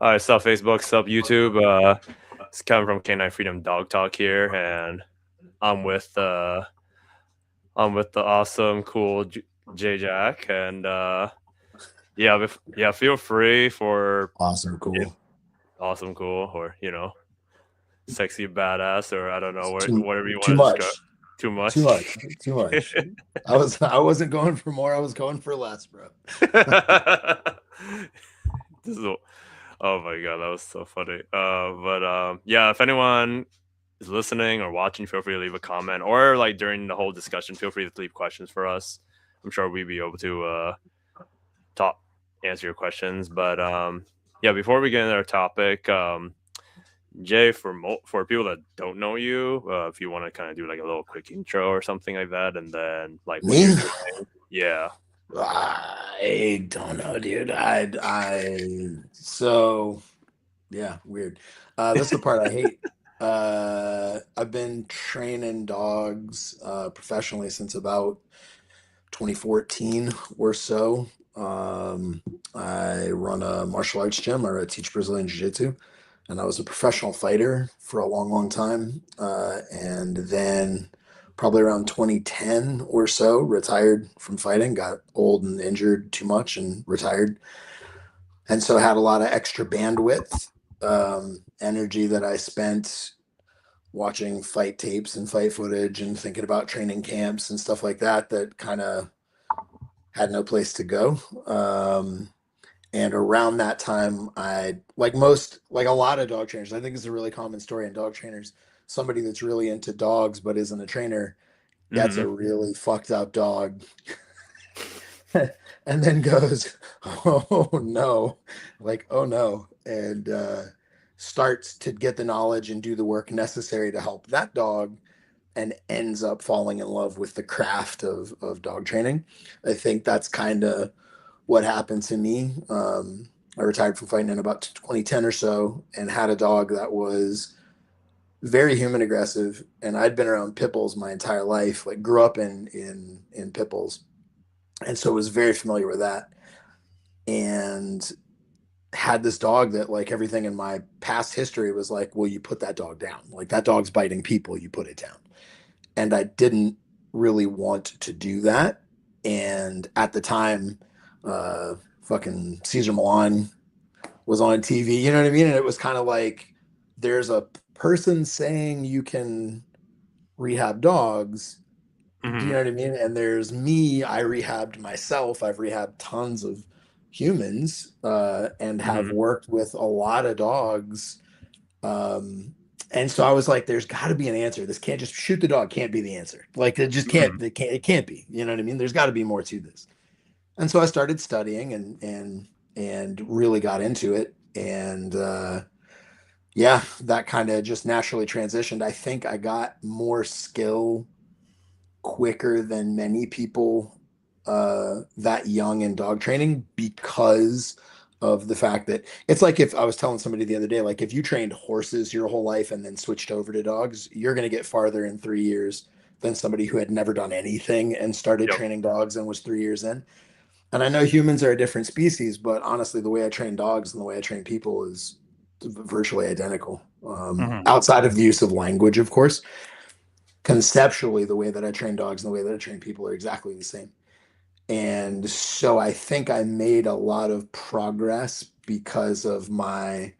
Sup Facebook, sup YouTube. It's Kevin from Canine Freedom Dog Talk here, and I'm with uh, I'm with the awesome, cool J Jack, and yeah, feel free for Awesome, if cool. awesome, cool, or sexy, badass, or I don't know, Too whatever you too want to describe. much. Too Too much. much. Too much. I wasn't going for more, I was going for less, bro. This is oh my god, that was so funny. But yeah, if anyone is listening or watching, feel free to leave a comment, or like during the whole discussion, feel free to leave questions for us. I'm sure we'd be able to talk, answer your questions. But yeah, before we get into our topic, Jay, for people that don't know you, if you want to kind of do like a little quick intro or something like that, and then like what you're Me? doing. Yeah. I don't know, dude. So yeah, weird. That's the part I hate. I've been training dogs professionally since about 2014 or so. I run a martial arts gym. I teach Brazilian Jiu-Jitsu, and I was a professional fighter for a long, long time. And then, probably around 2010 or so, retired from fighting. Got old and injured too much, and retired. And so had a lot of extra bandwidth, energy that I spent watching fight tapes and fight footage and thinking about training camps and stuff like that. That kind of had no place to go. And around that time, like a lot of dog trainers, I think it's a really common story in dog trainers. Somebody that's really into dogs but isn't a trainer gets a Hmm. really fucked up dog and then goes, oh no, like, oh no, and starts to get the knowledge and do the work necessary to help that dog and ends up falling in love with the craft of dog training. I think that's kind of what happened to me. I retired from fighting in about 2010 or so and had a dog that was very human aggressive. And I'd been around pit bulls my entire life, like grew up in pit bulls. And so was very familiar with that. And had this dog that like everything in my past history was like, well, you put that dog down. Like that dog's biting people, you put it down. And I didn't really want to do that. And at the time, fucking Caesar Milan was on TV, you know what I mean? And it was kind of like there's a person saying you can rehab dogs. Do you Hmm. know what I mean? And there's me, I rehabbed myself. I've rehabbed tons of humans and have Hmm. worked with a lot of dogs. Um, and so I was like, there's got to be an answer. This can't just shoot the dog, can't be the answer. Like it just Hmm. it can't be. You know what I mean? There's got to be more to this. And so I started studying and really got into it. And yeah, that kind of just naturally transitioned. I think I got more skill quicker than many people that young in dog training because of the fact that it's like if I was telling somebody the other day, like if you trained horses your whole life and then switched over to dogs, you're going to get farther in 3 years than somebody who had never done anything and started Yep. training dogs and was 3 years in. And I know humans are a different species, but honestly, the way I train dogs and the way I train people is virtually identical. Hmm. Outside of the use of language, of course, conceptually, the way that I train dogs and the way that I train people are exactly the same. And so I think I made a lot of progress because of my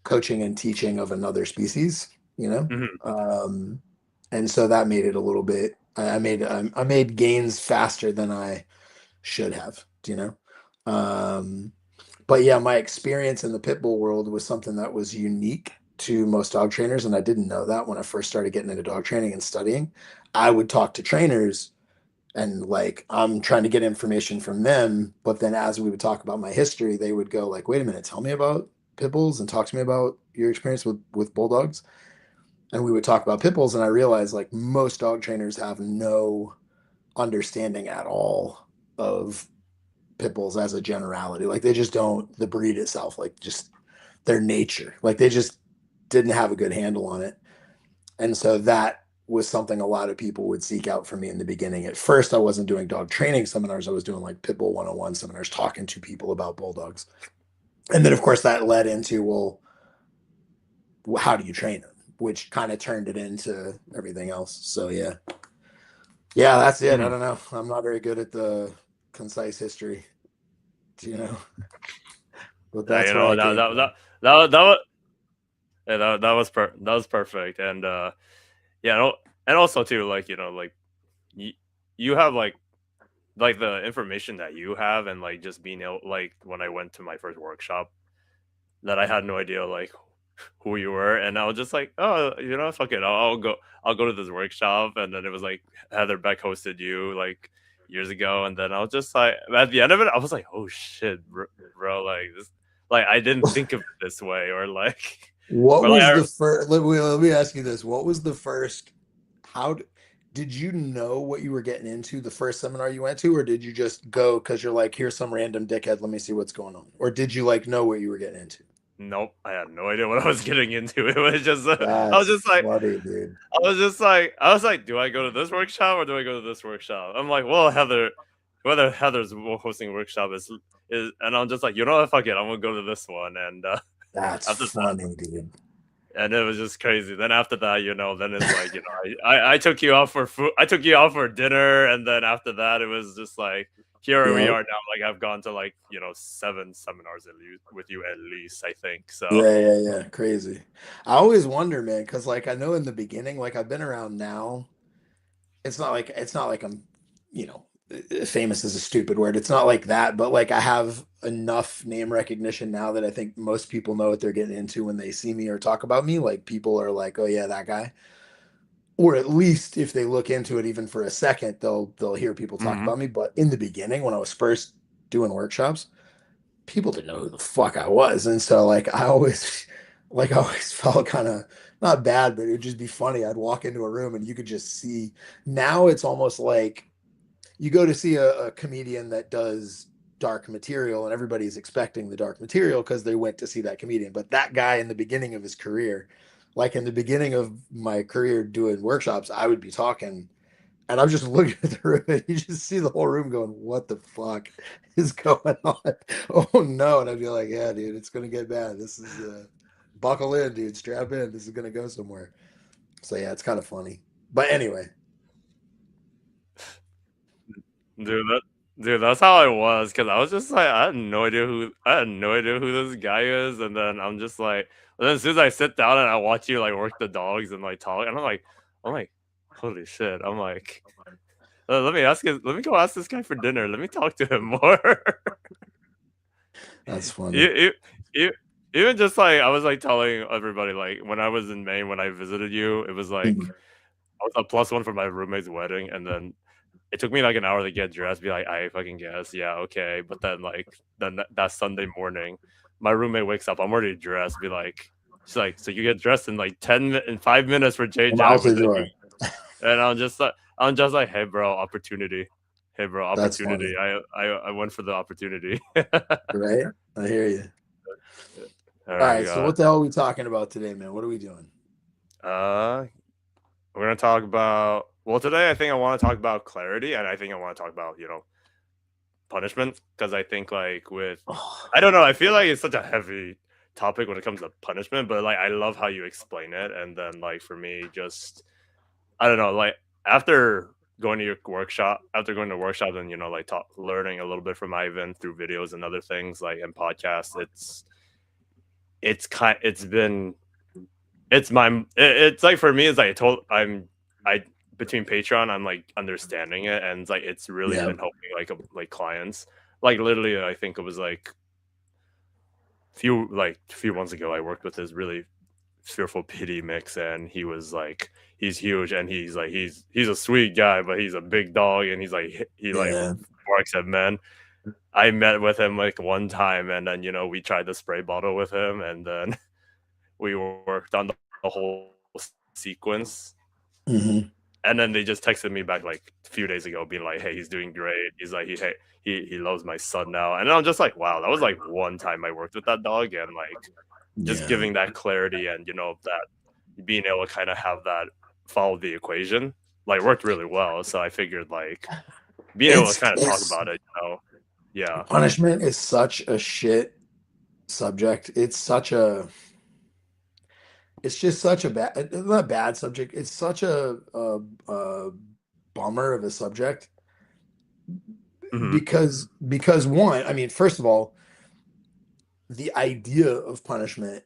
coaching and teaching of another species, you know? Hmm. And so that made it a little bit, I made gains faster than I should have, you know? Um, but yeah, my experience in the pit bull world was something that was unique to most dog trainers. And I didn't know that when I first started getting into dog training and studying. I would talk to trainers and like I'm trying to get information from them, but then as we would talk about my history, they would go like, "Wait a minute, tell me about pit bulls and talk to me about your experience with bulldogs." And we would talk about pit bulls, and I realized like most dog trainers have no understanding at all of pit bulls as a generality. Like they just don't the breed itself, like just their nature. Like they just didn't have a good handle on it. And so that was something a lot of people would seek out from me in the beginning. At first, I wasn't doing dog training seminars. I was doing like Pitbull 101 seminars, talking to people about bulldogs. And then of course that led into, well, how do you train them, which kind of turned it into everything else. So yeah, yeah, that's it. I Mhm. don't know, I'm not very good at the concise history, but Yeah, that's where I that came that from. that that was that was perfect, and yeah, and also too, like like you, you have like the information that you have, and like just being able, like when I went to my first workshop, that I had no idea like who you were, and I was just like, oh, fuck it, I'll go to this workshop, and then it was like Heather Beck hosted you like years ago, and then I was just like, at the end of it, I was like, oh shit, bro, like this, like I didn't think of it this way, or like, What or like, was the first? Let me ask you this. What was the first? How did you know what you were getting into the first seminar you went to, or did you just go because you're like, here's some random dickhead, let me see what's going on? Or did you like know what you were getting into? nope, I had no idea what I was getting into. It was just, I was That's just like, funny, dude. I was like, do I go to this workshop or do I go to this workshop? I'm like, well, whether Heather's hosting workshop is, and I'm just like, fuck it, I'm gonna go to this one, and That's after funny, dude. and it was just crazy. Then after that, then it's like, I took you out for food, I took you out for dinner, and then after that, it was just like, here we Yep. are now. Like I've gone to like 7 seminars at least with you at least, I think so. Yeah, yeah, yeah. Crazy. I always wonder, man, because like I know in the beginning, like I've been around now. It's not like I'm, famous is a stupid word. It's not like that, but like I have enough name recognition now that I think most people know what they're getting into when they see me or talk about me. Like people are like, "Oh yeah, that guy." Or at least if they look into it even for a second, they'll hear people talk Hmm. about me. But in the beginning, when I was first doing workshops, people didn't know who the fuck I was. And so like I always like I always felt kind of not bad, but it would just be funny. I'd walk into a room and you could just see. Now it's almost like you go to see a comedian that does dark material and everybody's expecting the dark material because they went to see that comedian. But that guy in the beginning of his career, like in the beginning of my career doing workshops, I would be talking and I'm just looking at the room and you just see the whole room going, what the fuck is going on? Oh no. And I'd be like, yeah, dude, it's gonna get bad. This is buckle in, dude, strap in. This is gonna go somewhere. So yeah, it's kind of funny. But anyway, Dude, that's how I was, because I was just like, I had no idea who this guy is, and then I'm just like, and then as soon as I sit down and I watch you like work the dogs and like talk, and I'm like, holy shit, I'm like, let me go ask this guy for dinner, let me talk to him more. that's funny. you, you, even just like I was like telling everybody, like when I was in Maine when I visited you, it was like Mhm. I was a plus one for my roommate's wedding, and then it took me like an hour to get dressed, be like, I fucking guess, yeah, okay. But then like that Sunday morning, my roommate wakes up, I'm already dressed, be like, she's like, so you get dressed in like in 5 minutes for J I'm Jack out with the it. door. And I'm just like, hey bro, opportunity. Hey bro, That's opportunity. funny, I went for the opportunity. right? I hear you. Oh All my right, so god. what the hell are we talking about today, man? What are we doing? Uh we're gonna talk about, well, today I think I want to talk about clarity, and I think I want to talk about, punishment, because I think like with, Oh, I don't know, I feel like it's such a heavy topic when it comes to punishment, but like I love how you explain it, and then like for me, just I don't know, like after after going to workshop and like learning a little bit from Ivan through videos and other things like and podcasts, it's been it's like for me, it's like I between Patreon, I'm like understanding it, and it's like it's really yeah. been helping like clients. Like literally, I think it was like few months ago, I worked with this really fearful pity mix, and he was like, he's huge, and he's a sweet guy, but he's a big dog, and he like Yeah. barks at men. I met with him like one time, and then we tried the spray bottle with him, and then we worked on the whole sequence, Hmm. and then they just texted me back like a few days ago, being like, "Hey, he's doing great. He's like he loves my son now." And I'm just like, "Wow, that was like one time I worked with that dog, and like just Yeah. giving that clarity, and that being able to kind of have that follow the equation like worked really well." So I figured like being able to It's kind of talk it's about it, yeah, punishment is such a shit. subject. It's just such a bad, not bad subject. It's such a bummer of a subject Mm-hmm. because one, I mean, first of all, the idea of punishment,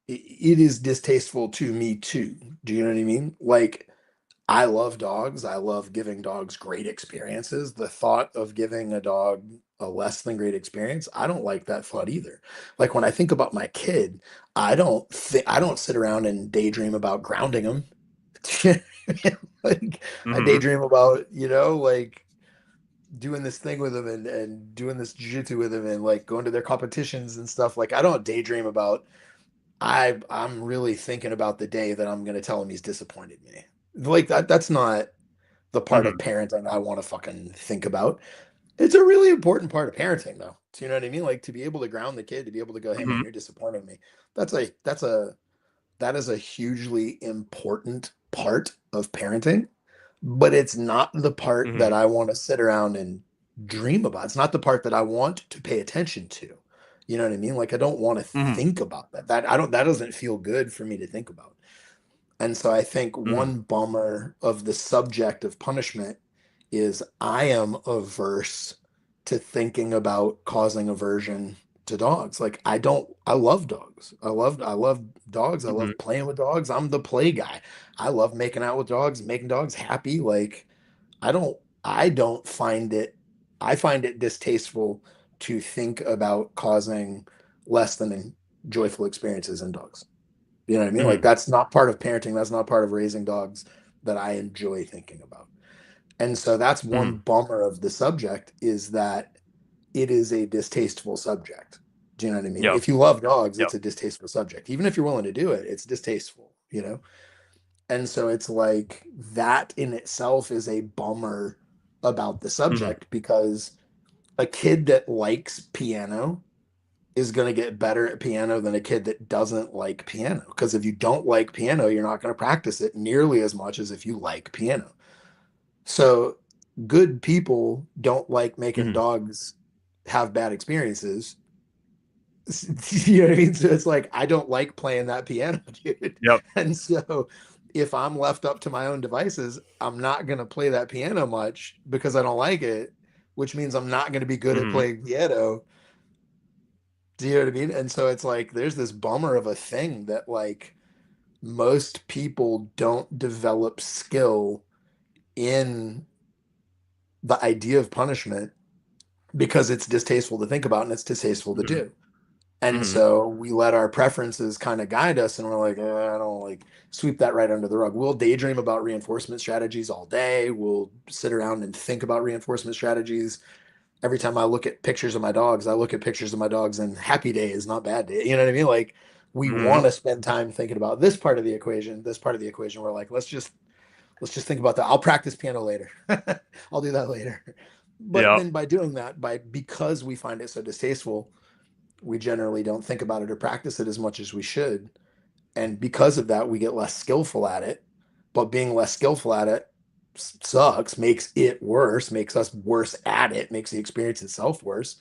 it is distasteful to me too. Do you know what I mean? Like, I love dogs. I love giving dogs great experiences. The thought of giving a dog a less than great experience, I don't like that thought either. Like when I think about my kid, I don't sit around and daydream about grounding him. Like I Mm-hmm. daydream about, like doing this thing with him and doing this jiu-jitsu with him and like going to their competitions and stuff. Like I don't daydream about I'm really thinking about the day that I'm gonna tell him he's disappointed me. Like that's not the part of Mm-hmm. parenting I want to fucking think about. It's a really important part of parenting though. Do you know what I mean? Like to be able to ground the kid, to be able to go, hey man, Mm-hmm. you're disappointing me. That is a hugely important part of parenting, but it's not the part Mm-hmm. that I want to sit around and dream about. It's not the part that I want to pay attention to. You know what I mean? Like I don't want to Mm-hmm. think about that. That doesn't feel good for me to think about. And so I think Mm-hmm. one bummer of the subject of punishment is I am averse to thinking about causing aversion to dogs. Like I love dogs. I love dogs. I Mm-hmm. love playing with dogs. I'm the play guy. I love making out with dogs, making dogs happy. Like I don't find it I find it distasteful to think about causing less than joyful experiences in dogs. You know what I mean? Like Mm-hmm. that's not part of parenting. That's not part of raising dogs that I enjoy thinking about. And so that's one Mm-hmm. bummer of the subject is that it is a distasteful subject. Do you know what I mean? Yep. If you love dogs, Yep. it's a distasteful subject. Even if you're willing to do it, it's distasteful. And so it's like that in itself is a bummer about the Mm-hmm. subject because a kid that likes piano is going to get better at piano than a kid that doesn't like piano. Because if you don't like piano, you're not going to practice it nearly as much as if you like piano. So good people don't like making Mm-hmm. dogs have bad experiences. You know what I mean? So it's like, I don't like playing that piano, dude. Yep. And so if I'm left up to my own devices, I'm not going to play that piano much because I don't like it, which means I'm not going to be good at Mm-hmm. playing piano. Do you know what I mean? And so it's like there's this bummer of a thing that like most people don't develop skill in the idea of punishment because it's distasteful to think about and it's distasteful to Mm-hmm. do. And Mm-hmm. so we let our preferences kind of guide us and we're like, I don't like sweep that right under the rug. We'll daydream about reinforcement strategies all day. We'll sit around and think about reinforcement strategies. Every time I look at pictures of my dogs, I look at pictures of my dogs and happy day is not bad day. You know what I mean? Like we Mm-hmm. want to spend time thinking about this part of the equation, this part of the equation. We're like, let's just think about that. I'll practice piano later. I'll do that later. But Yep. then by doing that, because we find it so distasteful, we generally don't think about it or practice it as much as we should. And because of that, we get less skillful at it. But being less skillful at it sucks, makes it worse, makes us worse at it, makes the experience itself worse.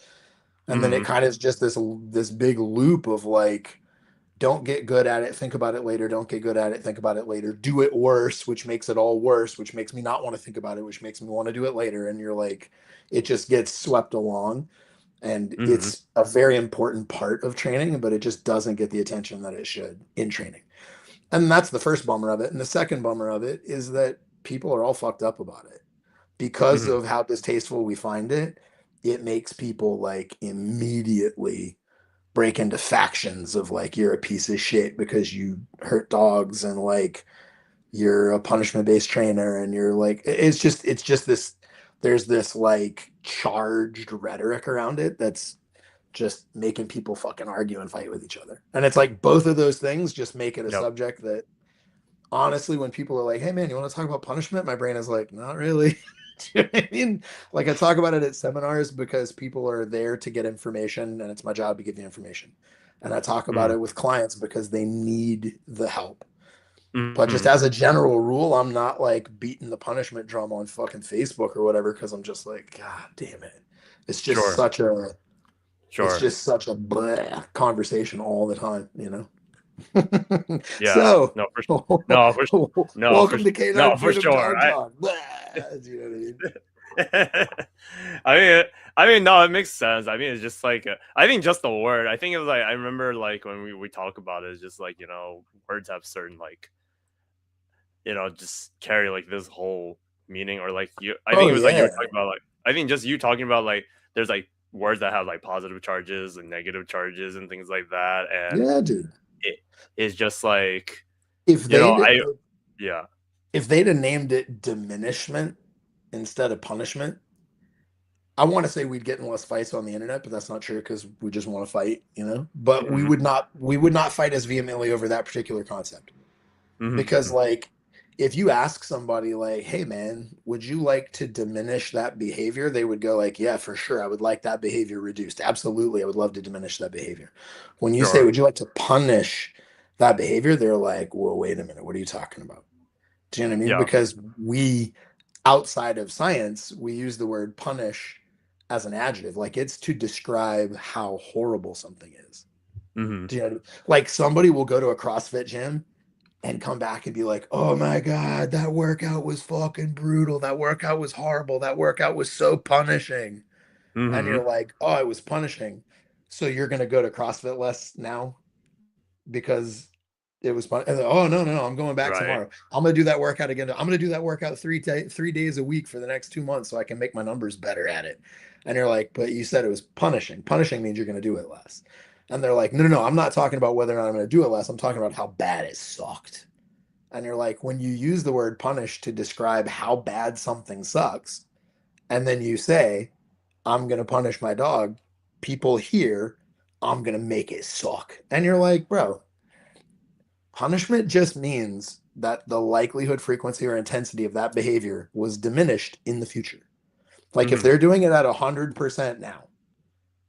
And then it Mm-hmm. kind of is just this big loop of like, don't get good at it, think about it later, don't get good at it, think about it later, do it worse, which makes it all worse, which makes me not want to think about it, which makes me want to do it later. And you're like, it just gets swept along. And Mm-hmm. it's a very important part of training, but it just doesn't get the attention that it should in training. And that's the first bummer of it. And the second bummer of it is that people are all fucked up about it because Mm-hmm. of how distasteful we find it. It makes people like immediately break into factions of like you're a piece of shit because you hurt dogs and like you're a punishment based trainer and you're like it's just this there's this like charged rhetoric around it that's just making people fucking argue and fight with each other. And it's like both of those things just make it a Yep. subject that honestly, when people are like, hey man, you want to talk about punishment? My brain is like, not really. Do you know what I mean? Like I talk about it at seminars because people are there to get information and it's my job to give the information. And I talk about Mm-hmm. it with clients because they need the help. But just Mm-hmm. as a general rule, I'm not like beating the punishment drum on fucking Facebook or whatever because I'm just like, God damn it. It's just Sure. It's Sure. just such a bleh conversation all the time, you know? Yeah. So, No, no, for no, for welcome to no, Canine for Freedom sure. Dog Talk. Bleh, you know what I mean? I mean, no, it makes sense. I mean, it's just like I think just the word. I think it was like I remember like when we talk about it, it's just like words have certain like just carry like this whole meaning or like you. I Oh think it was like you were yeah. talking about like I think just you talking about like there's like words that have like positive charges and negative charges and things like that, and Yeah, dude. it is just like If they'd I yeah. if they'd have named it diminishment instead of punishment, I want to say we'd get in less fights on the internet, but that's not true because we just want to fight, you know. But Hmm. we would not fight as vehemently over that particular concept. Because Hmm. like if you ask somebody like, hey man, would you like to diminish that behavior, they would go like, yeah, for sure, I would like that behavior reduced. Absolutely, I would love to diminish that behavior. When you say, Sure. would you like to punish that behavior, they're like, well, wait a minute, what are you talking about? Do you know what I mean? Yeah. Because we, outside of science, we use the word punish as an adjective, like it's to describe how horrible something is. Hmm. Do you know what I mean? Like somebody will go to a CrossFit gym and come back and be like, oh my God, that workout was fucking brutal. That workout was horrible. That workout was so punishing. And Hmm. you're like, oh, it was punishing. So you're going to go to CrossFit less now because it was fun. And oh, no, no, no, I'm going back Right. tomorrow. I'm going to do that workout again. I'm going to do that workout 3 days a week for the next 2 months so I can make my numbers better at it. And you're like, but you said it was punishing. Punishing means you're going to do it less. And they're like, no, no, no, I'm not talking about whether or not I'm going to do it less. I'm talking about how bad it sucked. And you're like, when you use the word punish to describe how bad something sucks, and then you say, I'm going to punish my dog, people hear, I'm going to make it suck. And you're like, bro, punishment just means that the likelihood, frequency, or intensity of that behavior was diminished in the future. Like if Hmm. they're doing it at 100% now,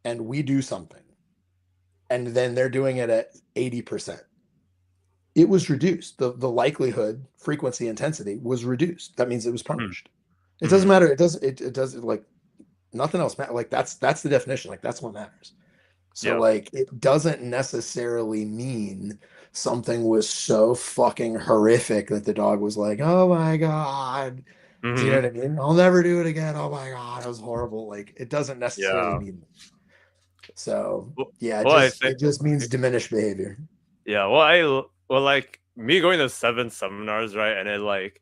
and we do something, and then they're doing it at 80%, it was reduced. The likelihood, frequency, intensity was reduced. That means it was punished. It doesn't Hmm. matter. It does like nothing else matter. Like that's the definition. Like that's what matters. So Yeah. like it doesn't necessarily mean something was so fucking horrific that the dog was like, oh my God. Do you know Hmm. what I mean? I'll never do it again. Oh my God, it was horrible. Like it doesn't necessarily Yeah. mean that. So Well, yeah, it well, I just think it just means diminished behavior. yeah. Well, like me going to 7 seminars, right? And it like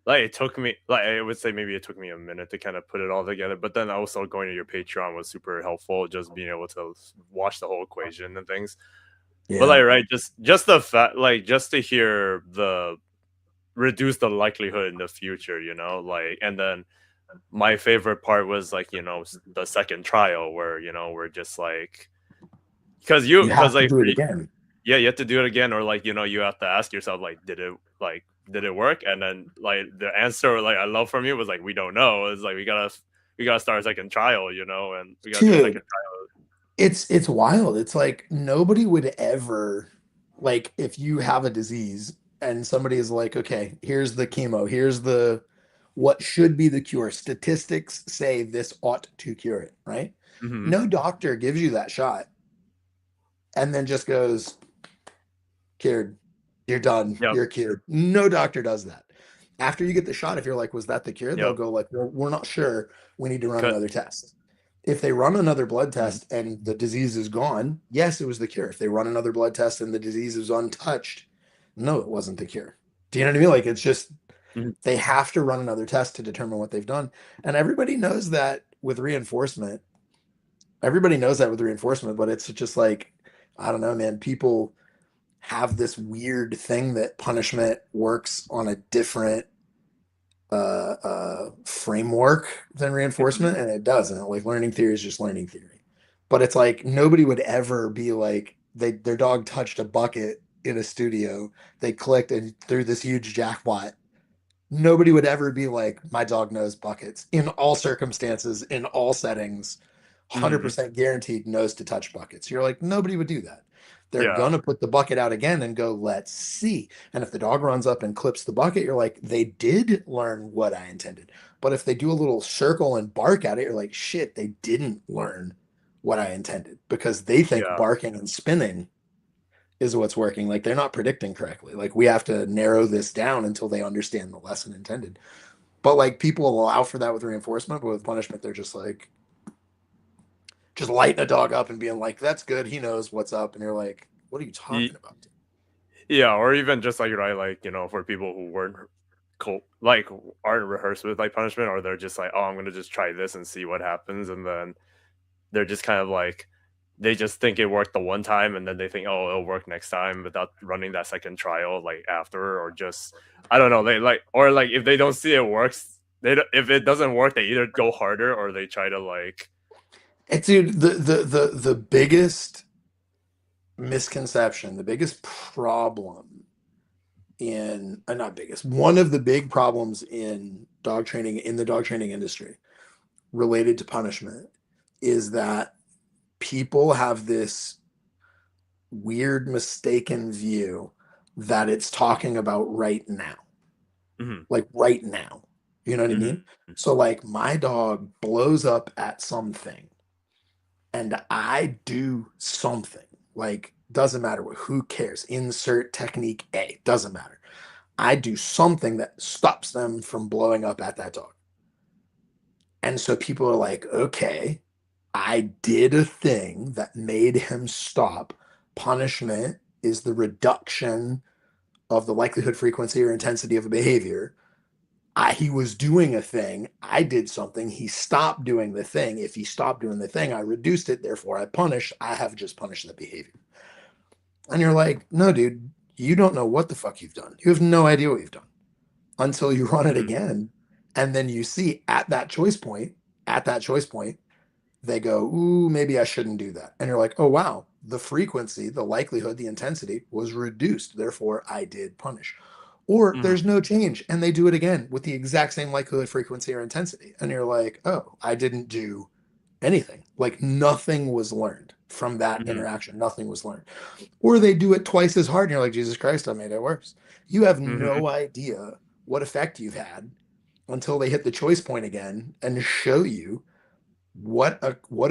it took me like I would say maybe it took me a minute to kind of put it all together. But then also going to your Patreon was super helpful, just being able to watch the whole equation and things. But Yeah. like right, just the fact like just to hear the reduce the likelihood in the future, like and then my favorite part was like the second trial where we're just like You because have to like do it again. yeah, you have to do it again, or like you have to ask yourself like did it work, and then like the answer like I love from you was like we don't know. It's like we gotta start a second trial, and we gotta do a second Dude, trial. it's wild. It's like nobody would ever like if you have a disease and somebody is like, okay, here's the chemo, here's the what should be the cure. Statistics say this ought to cure it, right? Hmm. No doctor gives you that shot and then just goes, cured. You're done. Yep. You're cured. No doctor does that. After you get the shot, if you're like, was that the cure? They'll Yep. go like, well, we're not sure. We need to run Cut. another test. If they run another blood Mhm. test and the disease is gone, yes, it was the cure. If they run another blood test and the disease is untouched, no, it wasn't the cure. Do you know what I mean? Like it's just Mhm. they have to run another test to determine what they've done. And everybody knows that with reinforcement. Everybody knows that with reinforcement, but it's just like, I don't know, man. People have this weird thing that punishment works on a different framework than Mhm. reinforcement, and it doesn't. Like learning theory is just learning theory, but it's like nobody would ever be like their dog touched a bucket in a studio, they clicked and threw this huge jackpot. Nobody would ever be like, my dog knows buckets in all circumstances, in all settings, Mhm. 100% guaranteed knows to touch buckets. You're like, nobody would do that. They're Yeah. going to put the bucket out again and go, let's see. And if the dog runs up and clips the bucket, you're like, they did learn what I intended. But if they do a little circle and bark at it, you're like, shit, they didn't learn what I intended because they think Yeah. barking and spinning is what's working. Like they're not predicting correctly. Like we have to narrow this down until they understand the lesson intended. But like people allow for that with reinforcement, but with punishment, they're just like just lighting a dog up and being like, "That's good. He knows what's up." And you're like, "What are you talking Ye- about?" Yeah, or even just like right, like for people who weren't like aren't rehearsed with like punishment, or they're just like, oh, I'm gonna just try this and see what happens, and then they're just kind of like they just think it worked the one time, and then they think, oh, it'll work next time without running that second trial like after, or just I don't know, they like or like if they don't see it works, if it doesn't work, they either go harder or they try to like. And dude, the biggest misconception, the biggest problem in not biggest, one of the big problems in dog training in the dog training industry related to punishment is that people have this weird mistaken view that it's talking about right now, Mhm, like right now. You know what I mean? mhm, So like my dog blows up at something and I do something. Like doesn't matter what, who cares? Insert technique A, doesn't matter. I do something that stops them from blowing up at that dog. And so people are like, okay, I did a thing that made him stop. Punishment is the reduction of the likelihood, frequency, or intensity of a behavior. He was doing a thing. I did something. He stopped doing the thing. If he stopped doing the thing, I reduced it. Therefore, I punished. I have just punished the behavior. And you're like, no, dude, you don't know what the fuck you've done. You have no idea what you've done until you run it mhm, again. And then you see at that choice point, they go, ooh, maybe I shouldn't do that. And you're like, oh, wow, the frequency, the likelihood, the intensity was reduced. Therefore, I did punish. Or mhm, there's no change and they do it again with the exact same likelihood, frequency, or intensity. And you're like, oh, I didn't do anything. Like nothing was learned from that mhm, interaction. Nothing was learned. Or they do it twice as hard and you're like, Jesus Christ, I made it worse. You have mhm, no idea what effect you've had until they hit the choice point again and show you what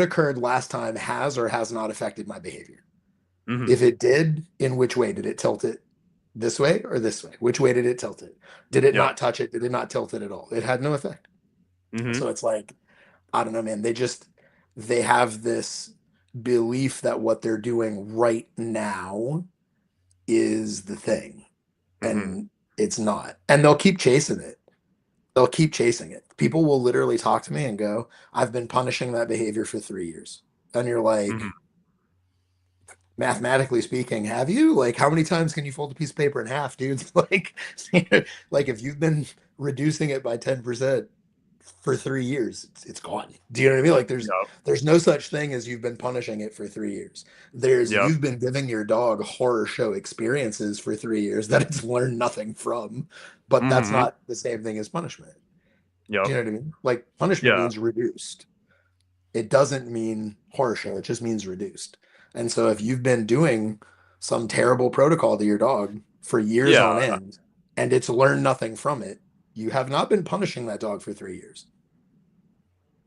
occurred last time has or has not affected my behavior. mhm. If it did, in which way did it tilt it? This way or this way? Which way did it tilt it? Did it Yep. not touch it? Did it not tilt it at all? It had no effect. Mhm, So it's like, I don't know, man. They have this belief that what they're doing right now is the thing, mhm. and it's not. And they'll keep chasing it. They'll keep chasing it. People will literally talk to me and go, I've been punishing that behavior for 3 years. And you're Mhm. like, mathematically speaking, have you? Like, how many times can you fold a piece of paper in half, dude? Like, like if you've been reducing it by 10% for 3 years, it's gone. Do you know what I mean? Like, Yep. there's no such thing as you've been punishing it for 3 years. There's Yep. you've been giving your dog horror show experiences for 3 years that it's learned nothing from, but that's Mhm. not the same thing as punishment. Do Yep. you know what I mean? Like, punishment Yeah. means reduced. It doesn't mean horror show. It just means reduced. And so if you've been doing some terrible protocol to your dog for years Yeah. on end and it's learned nothing from it, you have not been punishing that dog for 3 years.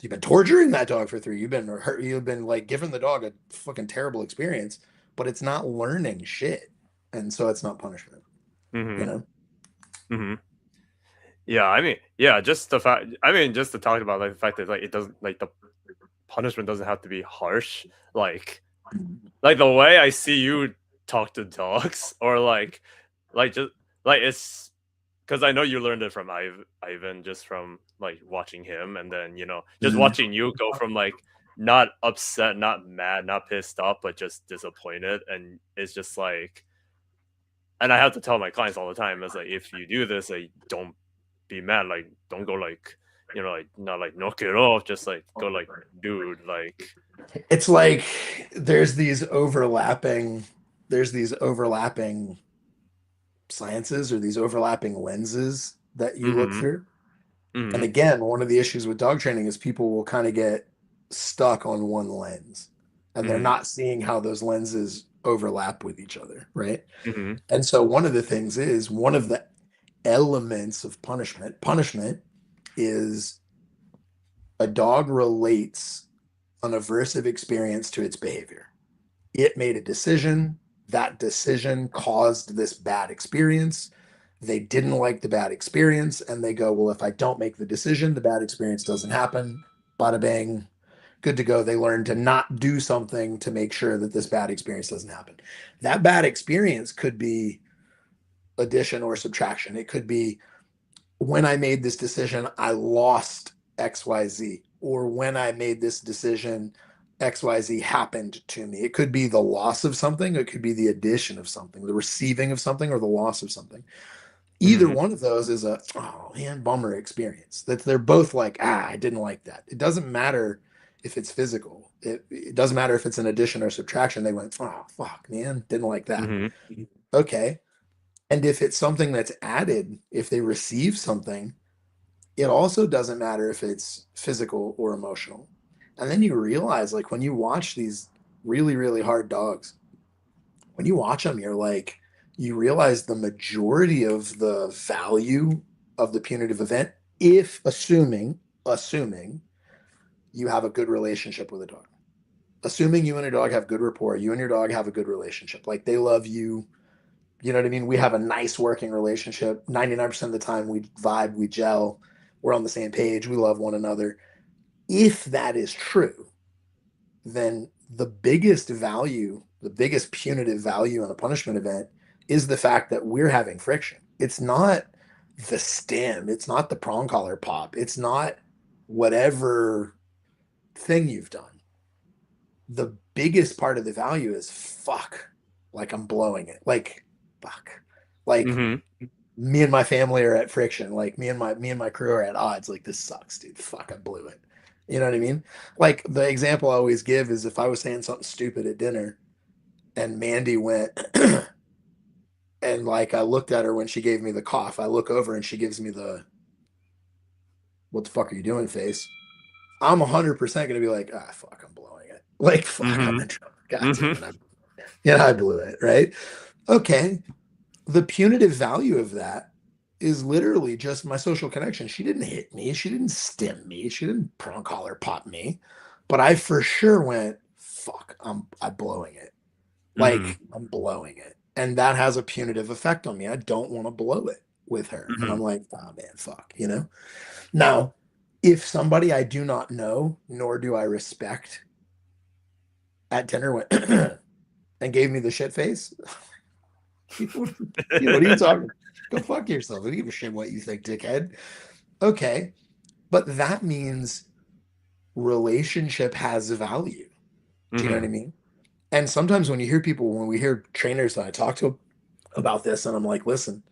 You've been torturing that dog for three. You've been hurt. You've been like giving the dog a fucking terrible experience, but it's not learning shit, and so it's not punishment. You Mhm. know? Mhm. Yeah, I mean, yeah, just the fact I mean, just to talk about, like, the fact that, like, it doesn't like, the punishment doesn't have to be harsh, like, the way I see you talk to dogs or, just it's because I know you learned it from Ivan just from, like, watching him, and then, just Mhm. watching you go from, like, not upset, not mad, not pissed off, but just disappointed, and it's just like and I have to tell my clients all the time, it's like, "If you do this, like, don't be mad, like, don't go, like, like, not, like, knock it off, just, like, go, like, dude, like." It's like there's these overlapping, there's these overlapping sciences or these overlapping lenses that you look Mhm, through. And mhm, again, one of the issues with dog training is people will kind of get stuck on one lens and they're mhm, not seeing how those lenses overlap with each other, right? mhm, And so one of the things is one of the elements of punishment is a dog relates an aversive experience to its behavior. It made a decision. That decision caused this bad experience. They didn't like the bad experience, and they go, well, if I don't make the decision, the bad experience doesn't happen. Bada bang, good to go. They learn to not do something to make sure that this bad experience doesn't happen. That bad experience could be addition or subtraction. It could be when I made this decision, I lost XYZ, or when I made this decision, XYZ happened to me. It could be the loss of something, it could be the addition of something, the receiving of something, or the loss of something. Either Mm-hmm. one of those is a, oh man, bummer experience. That they're both like, I didn't like that. It doesn't matter if it's physical. It doesn't matter if it's an addition or subtraction. They went, oh fuck, man, didn't like that. Mm-hmm. Okay. And if it's something that's added, if they receive something, it also doesn't matter if it's physical or emotional. And then you realize, like, when you watch these really, really hard dogs, when you watch them, you're like, you realize the majority of the value of the punitive event, if assuming you have a good relationship with a dog. Assuming you and a dog have good rapport, you and your dog have a good relationship. Like they love you. You know what I mean? We have a nice working relationship. 99% of the time we vibe, we gel, we're on the same page, we love one another. If that is true, then the biggest value, the biggest punitive value in a punishment event is the fact that we're having friction. It's not the stem, it's not the prong collar pop, it's not whatever thing you've done. The biggest part of the value is fuck, like I'm blowing it. Like, fuck. Like Mm-hmm. me and my family are at friction. Like me and my crew are at odds. Like this sucks, dude. Fuck, I blew it. You know what I mean? Like the example I always give is if I was saying something stupid at dinner and Mandy went and like I looked at her when she gave me the cough. I look over and she gives me the what the fuck are you doing face. I'm 100% gonna be like, ah fuck, I'm blowing it. Like fuck, I'm Mm-hmm. in trouble. God damn Mm-hmm. it. I blew it, right? Okay. The punitive value of that is literally just my social connection. She didn't hit me. She didn't stim me. She didn't prong collar pop me. But I for sure went, fuck, I'm blowing it. Mm-hmm. Like I'm blowing it. And that has a punitive effect on me. I don't want to blow it with her. And Mm-hmm. I'm like, oh man, fuck. Now, if somebody I do not know, nor do I respect at dinner went and gave me the shit face, what are you talking? Go fuck yourself. I don't give a shit what you think, dickhead. Okay, but that means relationship has value. Do you know what Mm-hmm. I mean? And sometimes when we hear trainers that I talk to about this, and I'm like, listen,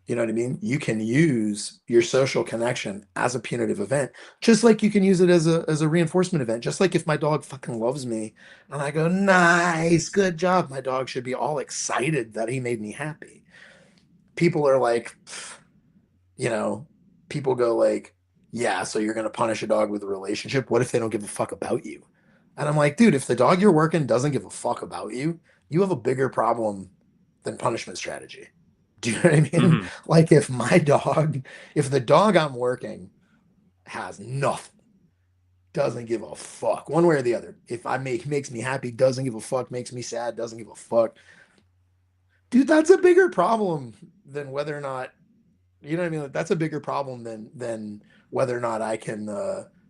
you know what I mean? You can use your social connection as a punitive event, just like you can use it as a reinforcement event. Just like if my dog fucking loves me and I go, nice, good job, my dog should be all excited that he made me happy. People are like, you know, people go like, yeah, so you're going to punish a dog with a relationship. What if they don't give a fuck about you? And I'm like, dude, if the dog you're working doesn't give a fuck about you, you have a bigger problem than punishment strategy. Do you know what I mean? Mm-hmm. Like if the dog I'm working has nothing, doesn't give a fuck one way or the other. If I makes me happy, doesn't give a fuck, makes me sad, doesn't give a fuck. Dude, that's a bigger problem than whether or not you know what I mean? Like, that's a bigger problem than whether or not I can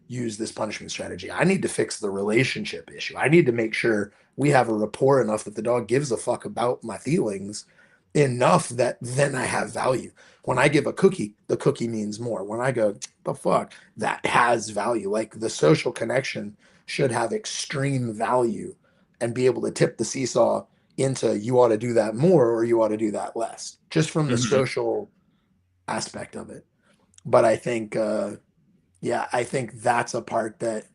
use this punishment strategy. I need to fix the relationship issue. I need to make sure we have a rapport enough that the dog gives a fuck about my feelings enough that then I have value. When I give a cookie, the cookie means more. When I go, the fuck, that has value. Like the social connection should have extreme value and be able to tip the seesaw into you ought to do that more or you ought to do that less, just from the Mm-hmm. social aspect of it. But I think, yeah, I think that's a part that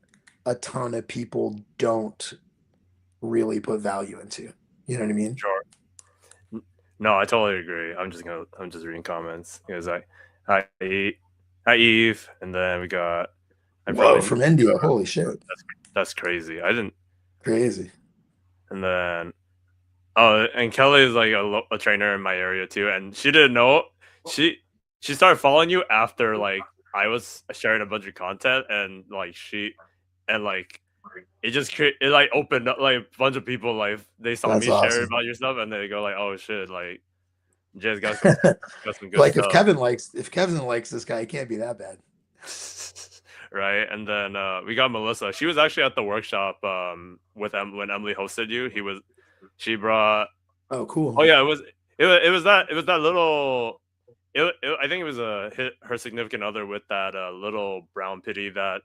a ton of people don't really put value into. You know what I mean? Sure. No, I totally agree. I'm just reading comments because hi Eve, and then we got I Whoa, probably from India. Holy shit. that's crazy. I didn't, Crazy. and then oh, and Kelly is like a trainer in my area too, and she didn't know she she started following you after like I was sharing a bunch of content, and like she and like it like opened up like a bunch of people like they saw That's me share awesome. about your stuff and they go like, oh shit, like Jay's got some good Like stuff. If Kevin likes this guy, it can't be that bad. Right, and then we got Melissa. She was actually at the workshop with when Emily hosted you. She brought. Oh, cool. Oh yeah, it was that little. I think it was her significant other with that little brown pitty that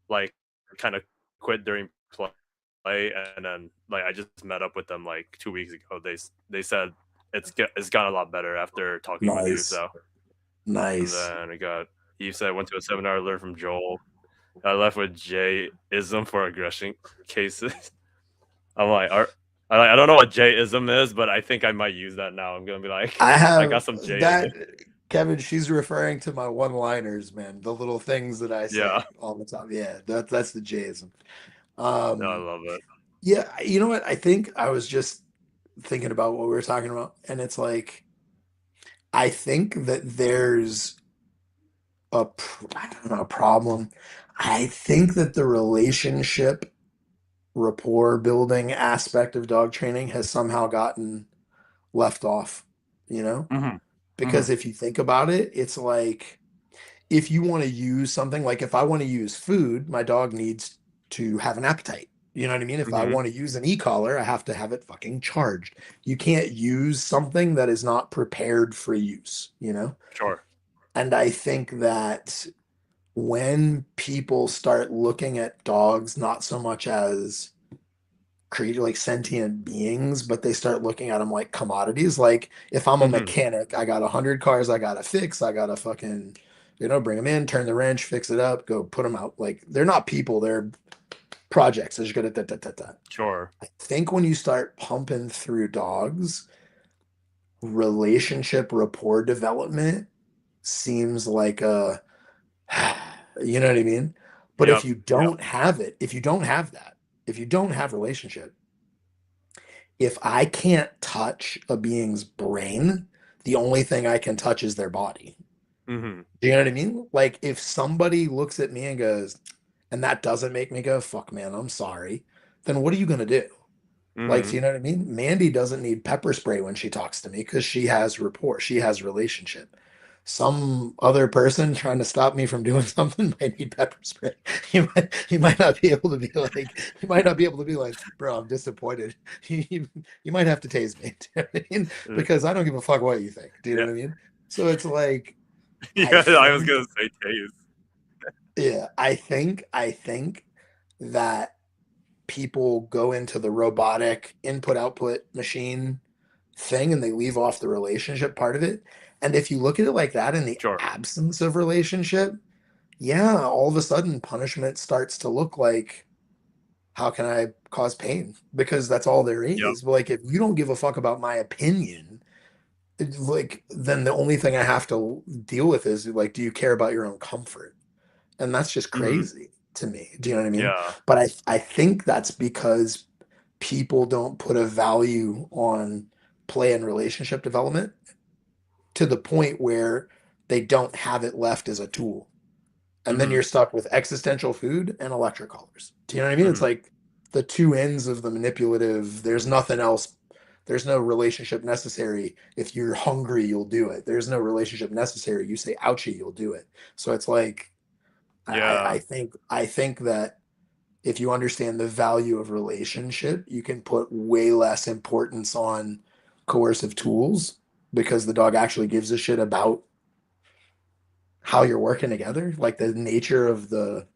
like kind of quit during play, and then like I just met up with them like 2 weeks ago. They said it's gotten a lot better after talking with you. Nice. So and Nice. then I got Eve said went to a seminar, learned from Joel. I left with J-ism for aggression cases. I'm like, I don't know what J-ism is, but I think I might use that now. I'm gonna be like, I I have got some J-ism. that, Kevin. She's referring to my one-liners, man. The little things that I Yeah, say all the time. Yeah, that's the Jason. no, I Um, love it. yeah, you know what? I think I was just thinking about what we were talking about, and it's like I think that there's I don't know, a problem. I think that the relationship rapport building aspect of dog training has somehow gotten left off, you know? Hmm. Hmm. Because if you think about it, it's like if you want to use something, like if I want to use food, my dog needs to have an appetite. You know what I mean? If I Hmm. want to use an e-collar, I have to have it fucking charged. You can't use something that is not prepared for use, you know? Sure. And I think that when people start looking at dogs not so much as created like sentient beings, but they start looking at them like commodities. Like if I'm a Hmm. mechanic, I got 100 cars, I gotta fix, I gotta fucking, bring them in, turn the wrench, fix it up, go put them out. Like they're not people, they're projects. They're just gonna da, da, da, da. Sure. I think when you start pumping through dogs, relationship rapport development seems like a, you know what I mean? But if Yep. you Yep. don't have it, if you don't have that, if you don't have relationship, if I can't touch a being's brain, the only thing I can touch is their body. Hmm. Do you know what I mean? Like if somebody looks at me and goes, and that doesn't make me go, fuck man, I'm sorry, then what are you gonna do? Like, do Hmm. you know what I mean? Mandy doesn't need pepper spray when she talks to me because she has rapport, she has relationship. Some other person trying to stop me from doing something might need pepper spray. He might not be able to be like, he might not be able to be like, bro, I'm disappointed. You might have to tase me. Do you know what I mean? Because I don't give a fuck what you think. Do you know Yeah. what I mean? So it's like, I Yeah. I was think, gonna say taste. yeah, I think that people go into the robotic input output machine thing and they leave off the relationship part of it. And if you look at it like that in the Sure. absence of relationship, yeah, all of a sudden punishment starts to look like how can I cause pain? Because that's all there Yep. is. But like if you don't give a fuck about my opinion, like then the only thing I have to deal with is like, do you care about your own comfort? And that's just Hmm. crazy to me. Do you know what I mean? Yeah. But I think that's because people don't put a value on play and relationship development to the point where they don't have it left as a tool. And then Hmm. you're stuck with existential food and electric collars. Do you know what I mean? It's Hmm. like the two ends of the manipulative. There's nothing else. There's no relationship necessary. If you're hungry, you'll do it. There's no relationship necessary. You say ouchie, you'll do it. So it's like Yeah. I think that if you understand the value of relationship, you can put way less importance on coercive tools because the dog actually gives a shit about how you're working together, like the nature of the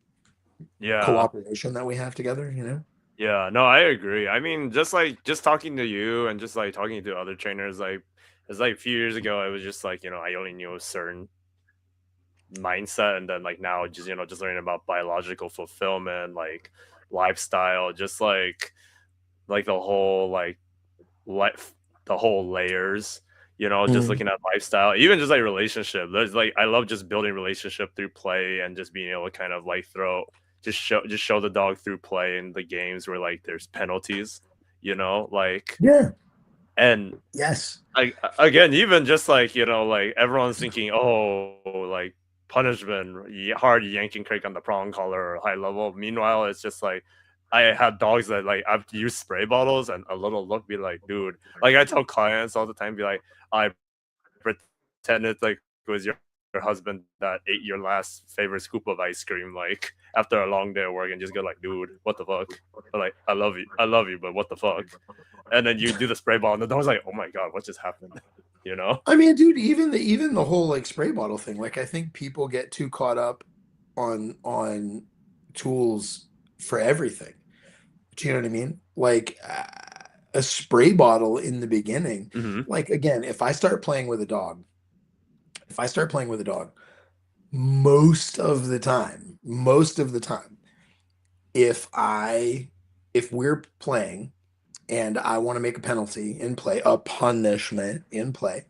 Yeah. cooperation that we have together, you know? Yeah, no, I agree. I mean, just talking to you and just like talking to other trainers, like it's like a few years ago, I was just like, I only knew a certain mindset, and then like now, just just learning about biological fulfillment, like lifestyle, just like the whole like life, the whole layers. Just Mhm. looking at lifestyle, even just like relationship. There's like I love just building relationship through play and just being able to kind of like just show the dog through play in the games where like there's penalties, like Yeah. and Yes. again, even just like like everyone's thinking, oh, like punishment, hard yanking crank on the prong collar or high level. Meanwhile, it's just like I had dogs that like I've used spray bottles and a little look be like, dude, like I tell clients all the time, be like, I pretend it's like it was your husband that ate your last favorite scoop of ice cream like after a long day of work and just go like, dude, what the fuck? Or like, I love you, but what the fuck? And then you do the spray ball, and the dog's like, oh my god, what just happened? You know? I mean, dude, even the whole like spray bottle thing, like I think people get too caught up on tools for everything. Do you know what I mean? Like a spray bottle in the beginning, Mm-hmm. like again, if I start playing with a dog, if I start playing with a dog, most of the time, if I if we're playing and I want to make a penalty in play, a punishment in play,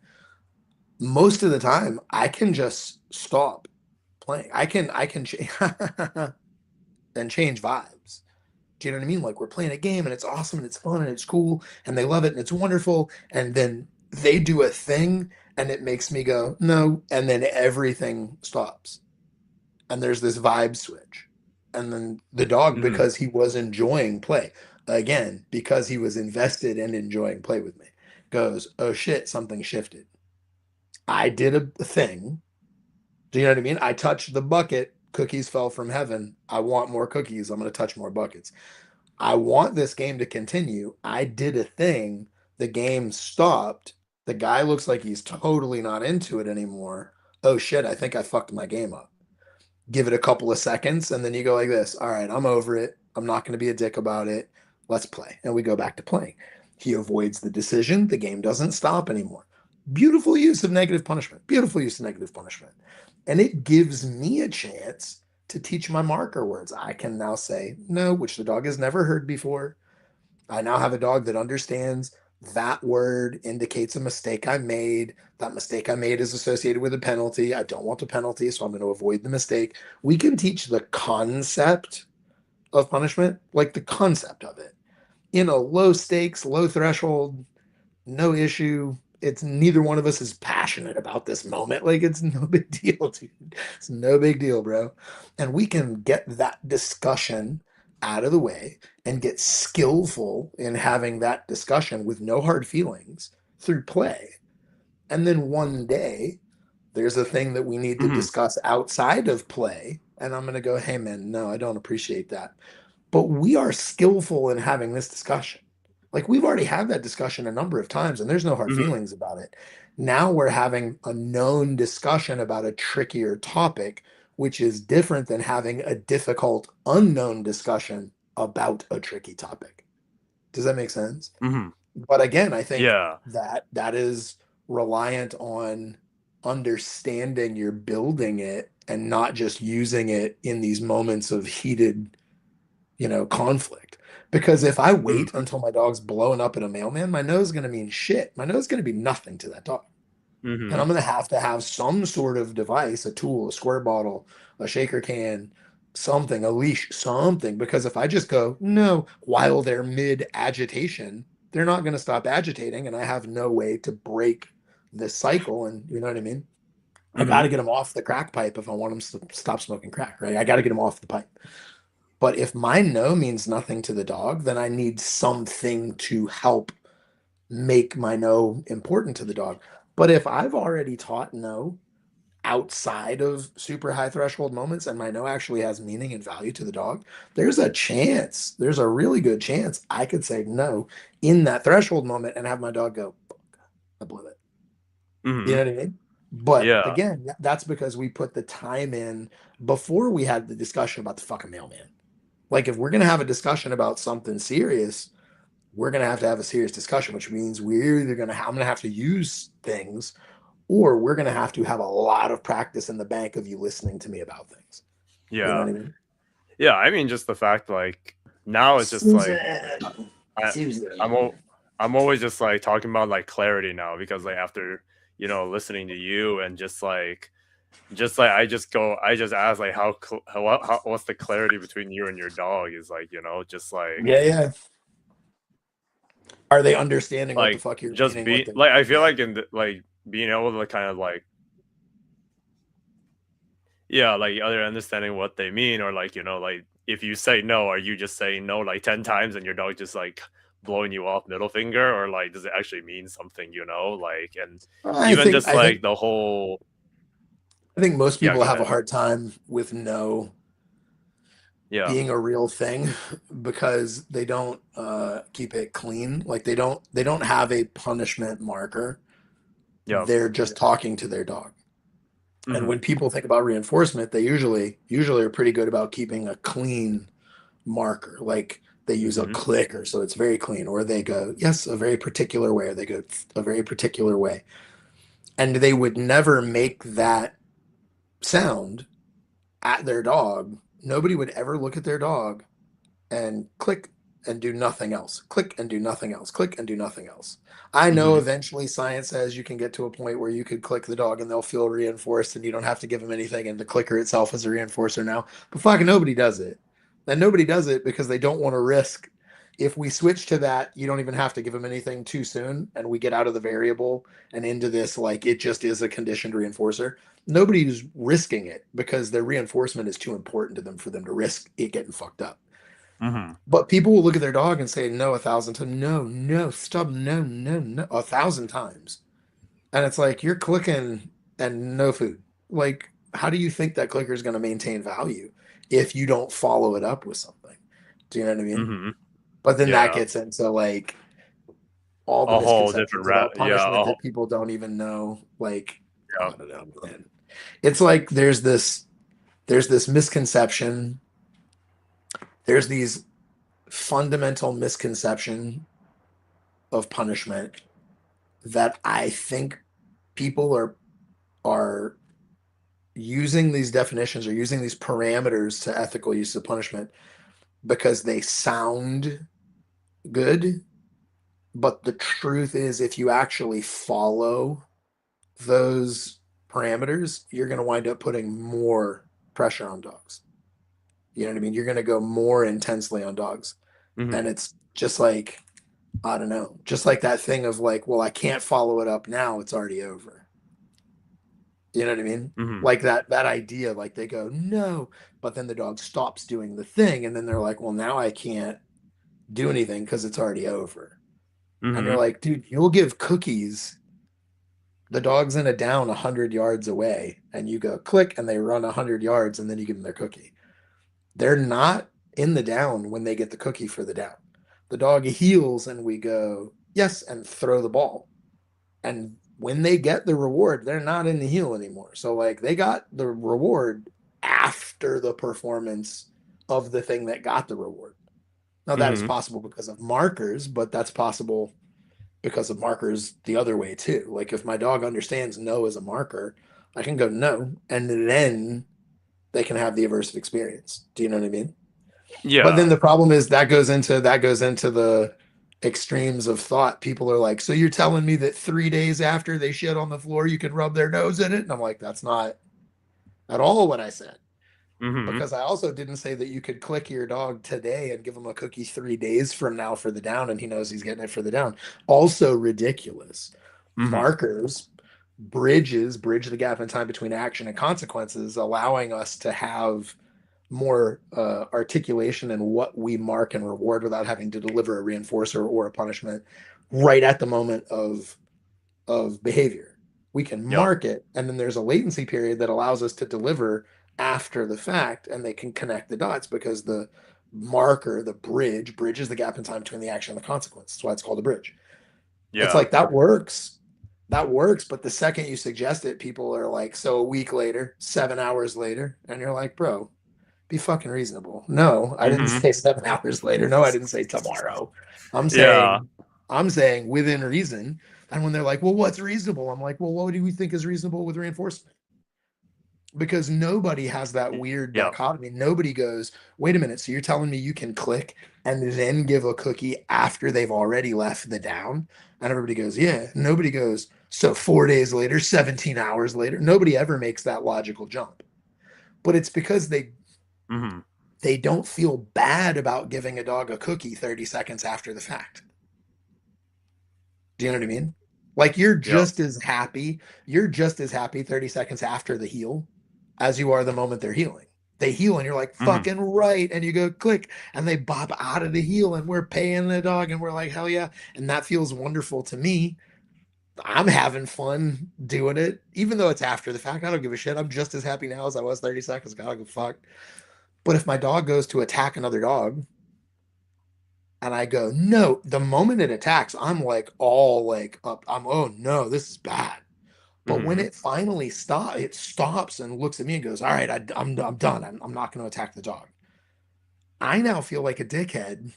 most of the time I can just stop playing. I can and change vibes. Do you know what I mean? Like we're playing a game and it's awesome and it's fun and it's cool and they love it and it's wonderful. And then they do a thing and it makes me go, no. And then everything stops. And there's this vibe switch. And then the dog, Mm-hmm. because he was enjoying play, again, because he was invested in enjoying play with me, goes, oh shit, something shifted. I did a thing. Do you know what I mean? I touched the bucket, cookies fell from heaven. I want more cookies. I'm going to touch more buckets. I want this game to continue. I did a thing. The game stopped. The guy looks like he's totally not into it anymore. Oh shit, I think I fucked my game up. Give it a couple of seconds, and then you go like this. All right, I'm over it. I'm not going to be a dick about it. Let's play. And we go back to playing. He avoids the decision. The game doesn't stop anymore. Beautiful use of negative punishment. Beautiful use of negative punishment. And it gives me a chance to teach my marker words. I can now say no, which the dog has never heard before. I now have a dog that understands that word indicates a mistake I made. That mistake I made is associated with a penalty. I don't want the penalty, so I'm going to avoid the mistake. We can teach the concept of punishment, like the concept of it, in a low stakes, low threshold, no issue. It's neither one of us is passionate about this moment. Like it's no big deal, dude. It's no big deal, bro. And we can get that discussion out of the way and get skillful in having that discussion with no hard feelings through play. And then one day there's a thing that we need to Mm-hmm. discuss outside of play. And I'm going to go, hey, man, no, I don't appreciate that. But we are skillful in having this discussion. Like we've already had that discussion a number of times and there's no hard Mm-hmm. feelings about it. Now we're having a known discussion about a trickier topic, which is different than having a difficult, unknown discussion about a tricky topic. Does that make sense? Mm-hmm. But again, I think Yeah. that is reliant on understanding you're building it and not just using it in these moments of heated, conflict. Because if I wait Mm-hmm. until my dog's blowing up in a mailman, my nose is going to mean shit. My nose is going to be nothing to that dog. And Mm-hmm. I'm going to have some sort of device, a tool, a squirt bottle, a shaker can, something, a leash, something. Because if I just go, no, while they're mid agitation, they're not going to stop agitating. And I have no way to break this cycle. And you know what I mean? I got Mm-hmm. to get them off the crack pipe if I want them to stop smoking crack, right? I got to get them off the pipe. But if my no means nothing to the dog, then I need something to help make my no important to the dog. But if I've already taught no outside of super high threshold moments and my no actually has meaning and value to the dog, there's a really good chance I could say no in that threshold moment and have my dog go, I blew it. You Mm-hmm. know what I mean? But Yeah. again, that's because we put the time in before we had the discussion about the fucking mailman. Like if we're gonna have a discussion about something serious, we're gonna have a serious discussion, which means we're either I'm gonna have to use things, or we're gonna have to have a lot of practice in the bank of you listening to me about things. You know Yeah. what I mean? Yeah. I mean, just the fact like now it's just like Susan. I I'm Susan. I'm always just like talking about like clarity now because like after listening to you and just like I just ask like how what's the clarity between you and your dog is like just Yeah, yeah. Are they understanding what the like fuck you're just meaning? What be they like I feel yeah. like like being able to kind of like yeah like either understanding what they mean or like if you say no, are you just saying no like 10 times and your dog just like blowing you off middle finger, or like does it actually mean something, like, and I even think just I think like the whole. I think most Yeah, people go have a ahead. hard time with no Yeah. being a real thing because they don't keep it clean. Like they don't have a punishment marker. Yeah. They're just talking to their dog. And Mhm. when people think about reinforcement, they usually are pretty good about keeping a clean marker. Like they use a Mhm. clicker, so it's very clean, or they go, yes, a very particular way, or they go a very particular way. And they would never make that sound at their dog. Nobody would ever look at their dog and click and do nothing else. Click and do nothing else. Click and do nothing else. I know Mhm. eventually science says you can get to a point where you could click the dog and they'll feel reinforced and you don't have to give them anything and the clicker itself is a reinforcer now. But fucking nobody does it. And nobody does it because they don't want to risk. If we switch to that, you don't even have to give them anything too soon and we get out of the variable and into this like it just is a conditioned reinforcer. Nobody's risking it because their reinforcement is too important to them for them to risk it getting fucked up. Mhm. But people will look at their dog and say no 1,000 times. No, no, stop, no, no, no, 1,000 times. And it's like you're clicking and no food. Like, how do you think that clicker is going to maintain value if you don't follow it up with something? Do you know what I mean? Mhm. But then that Yeah. gets into like all the A whole different misconceptions about yeah, punishment a whole. that people don't even know. Like, Yeah. I don't know, man. It's like there's this misconception. There's these fundamental misconception of punishment that I think people are using these definitions or using these parameters to ethical use of punishment because they sound good, but the truth is if you actually follow those parameters, you're going to wind up putting more pressure on dogs. You know what I mean? You're going to go more intensely on dogs. Mhm. And it's just like, I don't know, just like that thing of like, well, I can't follow it up now, it's already over. You know what I mean? Mhm. Like that idea, like they go, no, but then the dog stops doing the thing, and then they're like, well, now I can't do anything because it's already over. And you're Mhm. like, dude, you'll give cookies. The dog's in a down 100 yards away, and you go click, and they run 100 yards, and then you give them their cookie. They're not in the down when they get the cookie for the down. The dog heals, and we go, yes, and throw the ball. And when they get the reward, they're not in the heel anymore. So like they got the reward after the performance of the thing that got the reward. Now that is Mhm. possible because of markers, but that's possible because of markers the other way too. Like if my dog understands no as a marker, I can go no, and then they can have the aversive experience. Do you know what I mean? But then Yeah. the problem is that goes into the extremes of thought. People are like, so you're telling me that 3 days after they shit on the floor, you can rub their nose in it? And I'm like, that's not at all what I said. Mhm. Because I also didn't say that you could click your dog today and give him a cookie 3 days from now for the down, and he knows he's getting it for the down. Also ridiculous. Mhm. Markers, bridge the gap in time between action and consequences, allowing us to have more articulation in what we mark and reward without having to deliver a reinforcer or a punishment right at the moment of behavior. We can Yep. mark it, and then there's a latency period that allows us to deliver after the fact, and they can connect the dots because the marker, the bridge, bridges the gap in time between the action and the consequence. That's why it's called a bridge. It's Yeah. like that works. That works, but the second you suggest it, people are like, so a week later, 7 hours later, and you're like, bro, be fucking reasonable. No, I didn't Mhm. say 7 hours later. No, I didn't say tomorrow. I'm Yeah. saying, I'm saying within reason. And when they're like, well, what's reasonable? I'm like, well, what do we think is reasonable with reinforcement? Because nobody has that weird Yep. dichotomy. Nobody goes, wait a minute. So you're telling me you can click and then give a cookie after they've already left the down? And everybody goes, yeah. Nobody goes, so 4 days later, 17 hours later. Nobody ever makes that logical jump. But it's because Mhm. they don't feel bad about giving a dog a cookie 30 seconds after the fact. Do you know what I mean? Like Yep. you're just as happy 30 seconds after the heal as you are the moment they're healing. They heal, and you're like, Mhm. fucking right. And you go click, and they bop out of the heel, and we're paying the dog, and we're like, hell yeah. And that feels wonderful to me. I'm having fun doing it, even though it's after the fact. I don't give a shit. I'm just as happy now as I was 30 seconds ago. I don't give a fuck. But if my dog goes to attack another dog, and I go, no, the moment it attacks, I'm like all like up. I'm, oh no, this is bad. But when Mhm. it finally stops, it stops and looks at me and goes, all right, I'm done. I'm not going to attack the dog. I now feel like a dickhead,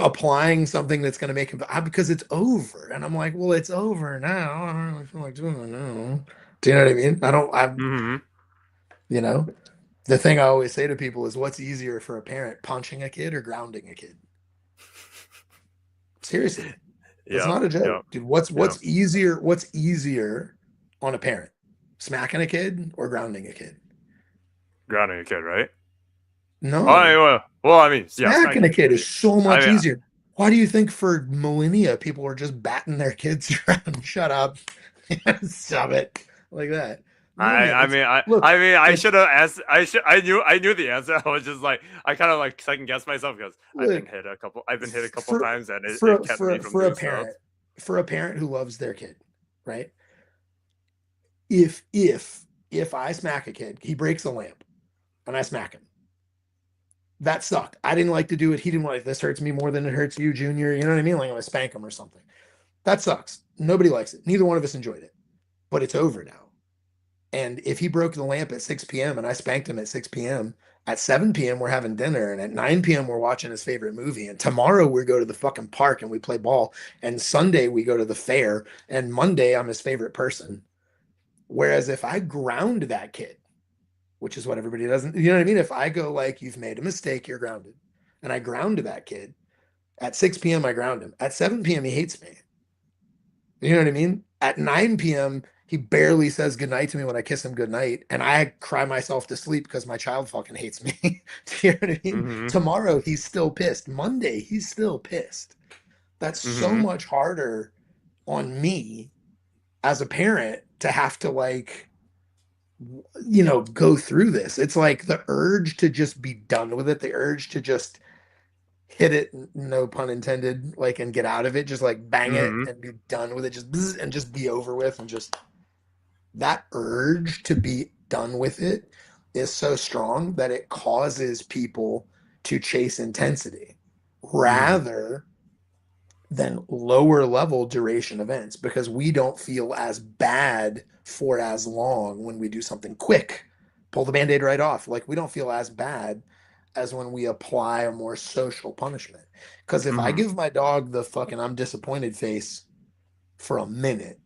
applying something that's going to make him, because it's over. And I'm like, well, it's over now. I don't really feel like doing it now. Do you know what I mean? Mhm. You know, the thing I always say to people is, what's easier for a parent, punching a kid or grounding a kid? Seriously, it's Yep. not a joke, Yep. dude. What's Yep. what's easier? What's easier on a parent, smacking a kid or grounding a kid? Grounding a kid, right? Oh, No, well, I mean, yeah, smacking smacking a a kid kid. is so I much mean, easier. Why do you think for millennia people were just batting their kids around? Shut up. Stop it. Like that. I, Millennia, I it's mean, I, look, I mean, I it's should have asked. I knew the answer. I was just like, I kind of like second guessed myself because look I've been hit a couple for times, and it for kept me for from for a doing stuff. parent, for a parent who loves their kid, right? If I smack a kid, he breaks a lamp and I smack him. That sucked. I didn't like to do it. He didn't like, this hurts me more than it hurts you, Junior. You know what I mean? Like, I'm gonna spank him or something. That sucks. Nobody likes it. Neither one of us enjoyed it. But it's over now. And if he broke the lamp at 6 p.m. and I spanked him at 6 p.m., at 7 p.m. we're having dinner, and at 9 p.m. we're watching his favorite movie. And tomorrow we go to the fucking park and we play ball. And Sunday we go to the fair. And Monday I'm his favorite person. Whereas if I ground that kid, which is what everybody doesn't, you know what I mean? If I go like, you've made a mistake, you're grounded, and I ground that kid at 6 p.m., I ground him. At 7 p.m., he hates me. You know what I mean? At 9 p.m., he barely says goodnight to me when I kiss him goodnight, and I cry myself to sleep because my child fucking hates me. Do you know what I mean? Mhm. Tomorrow, he's still pissed. Monday, he's still pissed. That's so Mhm. much harder on me as a parent to have to like, go through this. It's like the urge to just be done with it, the urge to just hit it, no pun intended, like, and get out of it, just like bang it Mhm. and be done with it, just bzz, and just be over with, and just that urge to be done with it is so strong that it causes people to chase intensity Mhm. rather than lower level duration events, because we don't feel as bad for as long when we do something quick, pull the band-aid right off. Like, we don't feel as bad as when we apply a more social punishment. Because if I Mhm. give my dog the fucking I'm disappointed face for a minute,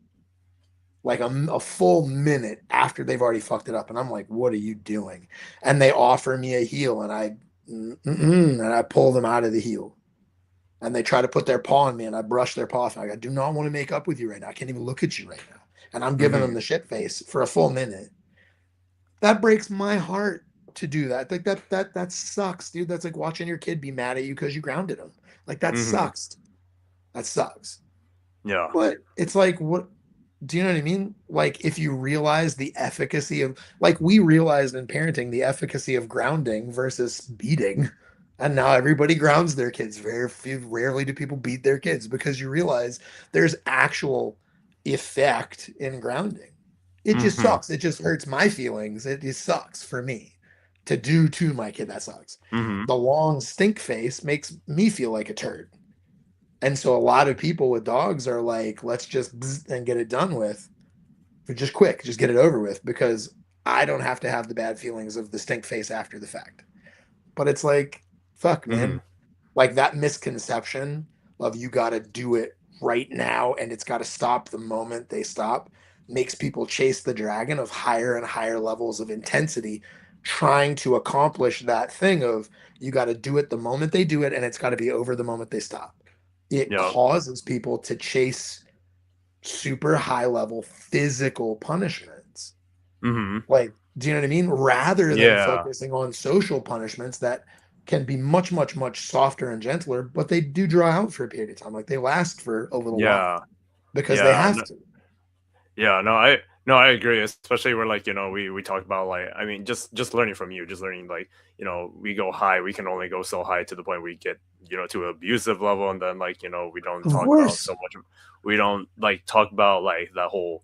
like a full minute after they've already fucked it up, and I'm like, what are you doing? And they offer me a heel, and I pull them out of the heel, and they try to put their paw on me, and I brush their paw off. And I go, do not want to make up with you right now. I can't even look at you right now. And I'm giving them Mhm. the shit face for a full minute. That breaks my heart to do that. Like, that sucks, dude. That's like watching your kid be mad at you because you grounded him. Like, that Mhm. sucks. That sucks. Yeah. But it's like, what do you know what I mean? Like, if you realize the efficacy of, like, we realized in parenting the efficacy of grounding versus beating, and now everybody grounds their kids. Very few, rarely do people beat their kids, because you realize there's actual effect in grounding. It just Mhm. sucks. It just hurts my feelings. It just sucks for me to do to my kid. That sucks. Mhm. The long stink face makes me feel like a turd. And so a lot of people with dogs are like, let's just bzz and get it done with. Just quick, just get it over with, because I don't have to have the bad feelings of the stink face after the fact. But it's like, fuck, man. Mhm. Like, that misconception of you got to do it right now and it's got to stop the moment they stop makes people chase the dragon of higher and higher levels of intensity, trying to accomplish that thing of you got to do it the moment they do it and it's got to be over the moment they stop. It Yep. causes people to chase super high level physical punishments. Mhm. Like, do you know what I mean? Rather than Yeah. focusing on social punishments that can be much, much, much softer and gentler, but they do draw out for a period of time. Like, they last for a little while Yeah. because they Yeah. have No, to. yeah. No. No, I agree. Especially where like we talk about like I mean just learning from you, just learning like we go high, we can only go so high to the point we get to an abusive level, and then like we don't Of talk about course. so much. We don't like talk about like the whole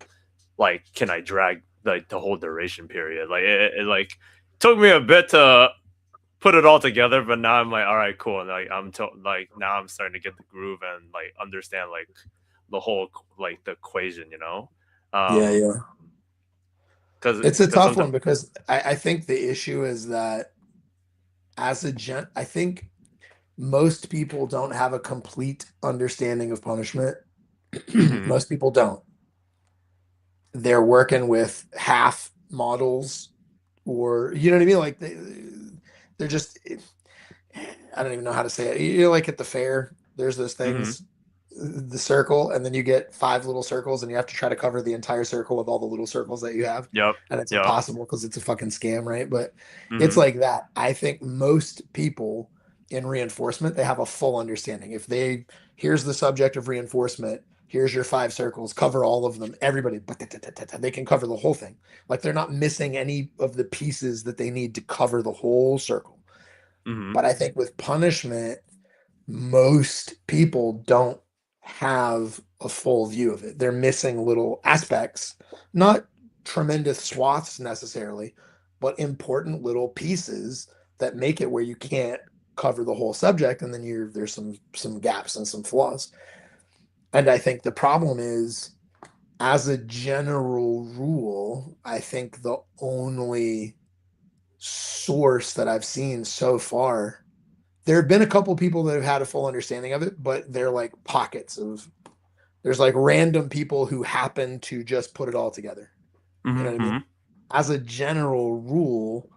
like can I drag like the whole duration period. Like it like took me a bit to put it all together, but now I'm like all right, cool. And like like now I'm starting to get the groove and like understand like the whole like the equation. Yeah, Um, yeah. It's a because tough sometimes. one because I think the issue is that I think most people don't have a complete understanding of punishment. Hmm. Most people don't. They're working with half models, or you know what I mean? Like they're just, I don't even know how to say it. Like at the fair, there's those Hmm. things, the circle, and then you get five little circles, and you have to try to cover the entire circle with all the little circles that you have. Yep. And it's Yep. impossible because it's a fucking scam, right? But it's Hmm. like that. I think most people in reinforcement, they have a full understanding. If they, here's the subject of reinforcement, here's your five circles, cover all of them, everybody, they can cover the whole thing. Like they're not missing any of the pieces that they need to cover the whole circle. Hmm. But I think with punishment, most people don't have a full view of it. They're missing little aspects, not tremendous swaths necessarily, but important little pieces that make it where you can't cover the whole subject, and then there's some gaps and some flaws. And I think the problem is, as a general rule, I think the only source that I've seen so far, there have been a couple people that have had a full understanding of it, but they're like pockets of, there's like random people who happen to just put it all together. You know what I mean? Hmm. As a general rule,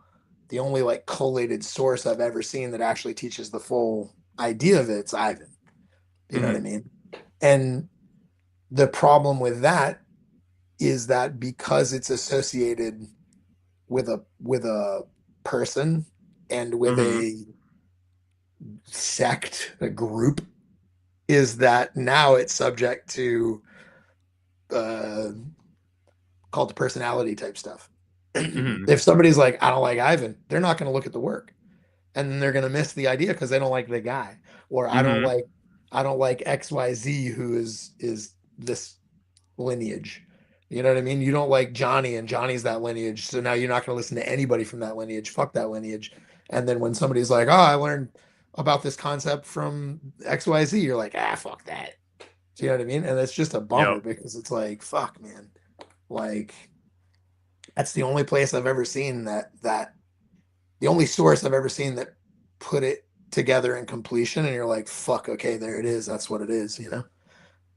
the only like collated source I've ever seen that actually teaches the full idea of it's Ivan. You know what I Hmm. mean? And the problem with that is that because it's associated with a person and with Hmm. a sect, a group, is that now it's subject to uh, cult personality type stuff. Hmm. If somebody's like, I don't like Ivan, they're not going to look at the work, and then they're going to miss the idea because they don't like the guy, or Hmm. I don't like XYZ who is this lineage. You know what I mean? You don't like Johnny, and Johnny's that lineage, so now you're not going to listen to anybody from that lineage. Fuck that lineage. And then when somebody's like, "Oh, I learned about this concept from XYZ," you're like, "Ah, fuck that." Do you know what I mean? And it's just a Yep. bummer because it's like, fuck, man. Like that's the only place I've ever seen that the only source I've ever seen that put it together in completion, and you're like, fuck, okay, there it is. That's what it is, you know?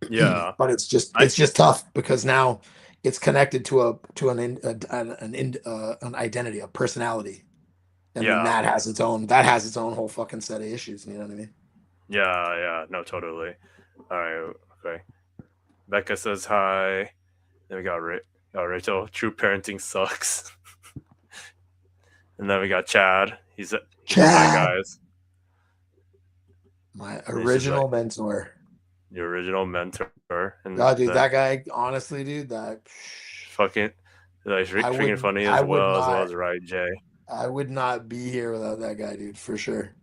Yeah. But I. it's just tough because now it's connected to a to an identity, a personality, and then Yeah. that has its own whole fucking set of issues. You know what I mean? Yeah. Yeah. No, totally. All right. Okay. Becca says hi. Then we got Rachel. True parenting sucks. And then we got Chad. He's in Hi Chad, Guys. my And he's just like original mentor. the original mentor. And Oh, dude, then that guy, honestly, dude, that fucking like freaking funny I would as well not, as right Jay. I would not be here without that guy, dude, for sure.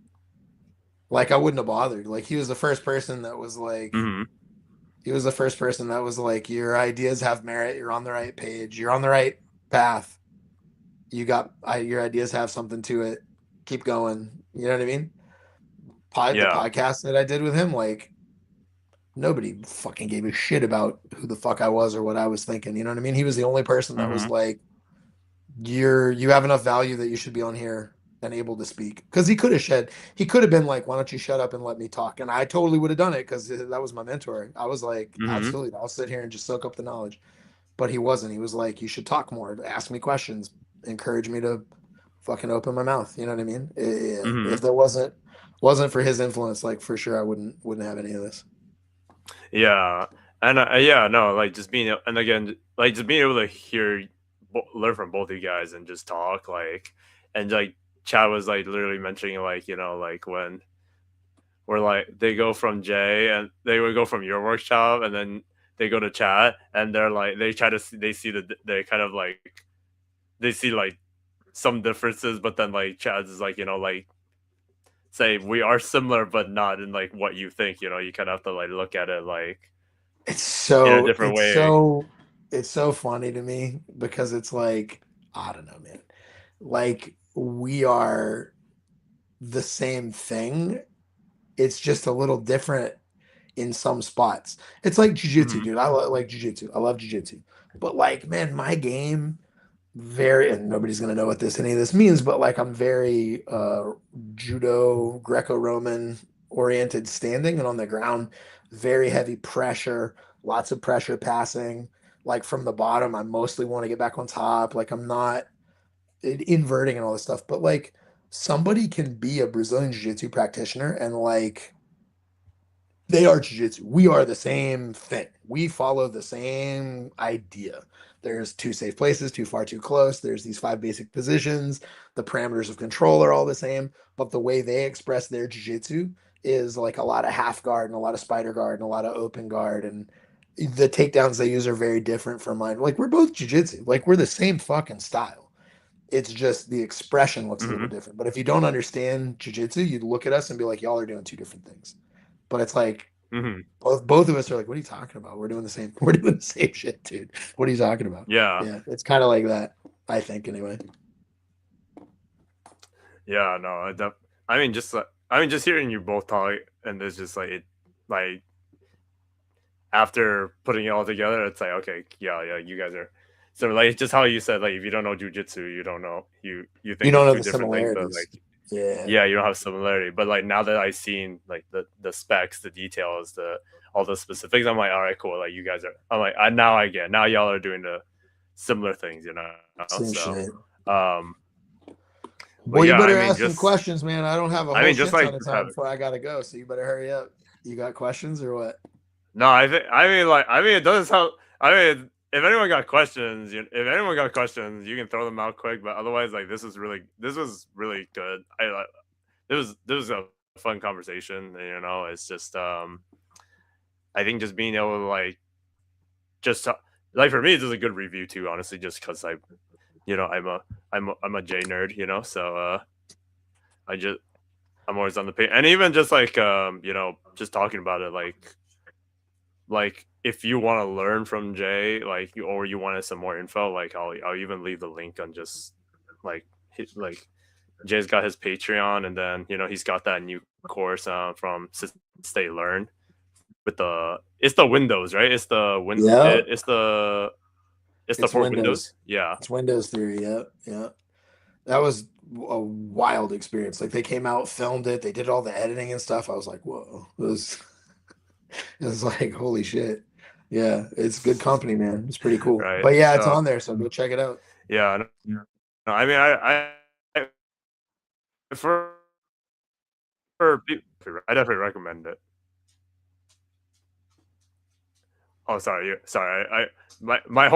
Like, I wouldn't have bothered. Like, he was the first person that was like, Hmm. he was the first person that was like, your ideas have merit. You're on the right page. You're on the right path. Your ideas have something to it. Keep going. You know what I mean? The Yeah. podcast that I did with him, like, nobody fucking gave a shit about who the fuck I was or what I was thinking. You know what I mean? He was the only person that was Hmm. like, you have enough value that you should be on here and able to speak. Because he could have been like, why don't you shut up and let me talk? And I totally would have done it because that was my mentor. I was like, Hmm. absolutely, I'll sit here and just soak up the knowledge. But he wasn't. He was like, you should talk more, ask me questions, encourage me to fucking open my mouth. You know what I mean? Hmm. If there wasn't for his influence, like for sure, I wouldn't have any of this. Yeah. And yeah, no, like just being and again, like just being able to learn from both of you guys and just talk like, and like Chad was like literally mentioning like like when where like they go from Jay and they would go from your workshop and then they go to chat and they're like they try to see, they kind of like they see like some differences, but then like chat is like like say we are similar but not in like what you think. You kind of have to like look at it like It's in a so different it's way. so it's so funny to me because it's like, I don't know, man. Like we are the same thing. It's just a little different in some spots. It's like jujitsu, Hmm. dude. I like jujitsu. I love jujitsu. But like, man, my game very, and nobody's gonna know what this any of this means, but like I'm very judo, Greco-Roman oriented standing and on the ground, very heavy pressure, lots of pressure passing. Like from the bottom, I mostly want to get back on top. Like I'm not inverting and all this stuff, but like somebody can be a Brazilian jiu-jitsu practitioner and like they are jiu-jitsu. We are the same thing. We follow the same idea. There's two safe places, too far, too close. There's these five basic positions. The parameters of control are all the same, but the way they express their jiu-jitsu is like a lot of half guard and a lot of spider guard and a lot of open guard, and the takedowns they use are very different from mine. Like we're both jiu-jitsu. Like we're the same fucking style. It's just the expression looks a little Hmm. different. But if you don't understand jiu-jitsu, you'd look at us and be like, y'all are doing two different things. But it's like Hmm. both of us are like, what are you talking about? We're doing the same. We're doing the same shit, dude. What are you talking about? Yeah. Yeah, it's kind of like that. I think anyway. Yeah. No. I mean, just I mean, just hearing you both talk, and it's just like like after putting it all together, it's like okay, yeah, yeah, you guys are. So like just how you said, like if you don't know jujitsu, you don't know you You think don't it's know two the different things, but similarities. like Yeah, yeah, you don't have similarity. But like now that I've seen like the specs, the details, the all the specifics, I'm like, all right, cool. Like you guys are. I'm like, now I get. Now y'all are doing the similar things, you know. same So, shit. um, but Boy, you yeah, better ask some questions, man. I don't have a I whole mean, just shit ton like of time have, before I gotta go, so you better hurry up. You got questions or what? no, I mean, like, I mean, it doesn't sound. I mean, if anyone got questions, if anyone got questions, you can throw them out quick. But otherwise, like, this was really good. I like, this was a fun conversation. It's just, I think just being able to like, just like for me, it's just a good review too. Honestly, just because I'm a J nerd, so I just I'm always on the page, and even just like just talking about it, like if you want to learn from Jay, like or you wanted some more info, like I'll even leave the link on just like like Jay's got his Patreon, and then he's got that new course from Stay Learn with it's the Windows, right? Yeah, It's the it's for Windows. Windows. Yeah. It's Windows Theory. Yeah, yeah. That was a wild experience. Like they came out, filmed it, they did all the editing and stuff. I was like, whoa. It was like, holy shit. Yeah, it's good company, man. It's pretty cool. Right. But yeah, it's So on there, so go check it out. yeah, no, no, I mean for I definitely recommend it. Oh, sorry, sorry. My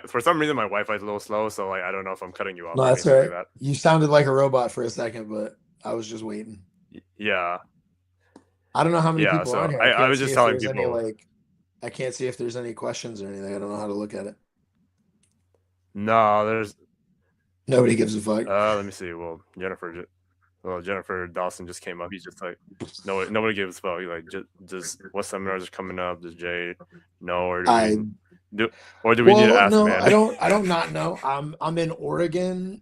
for some reason my Wi-Fi is a little slow, so like I don't know if I'm cutting you No, off or that's anything all like right. that. You sounded like a robot for a second, but I was just waiting. Yeah, I don't know how many yeah. people are on So here. I was just telling people. I can't see if there's any questions or anything. I don't know how to look at it. No, there's. Nobody gives a fuck. Let me see. Well, Jennifer Dawson just came up. He's just like, nobody gives a fuck. Like, just what seminars are coming up? Does Jay know, or I do, or do we need to Well, ask no, I Manny? don't I don't not know. I'm in Oregon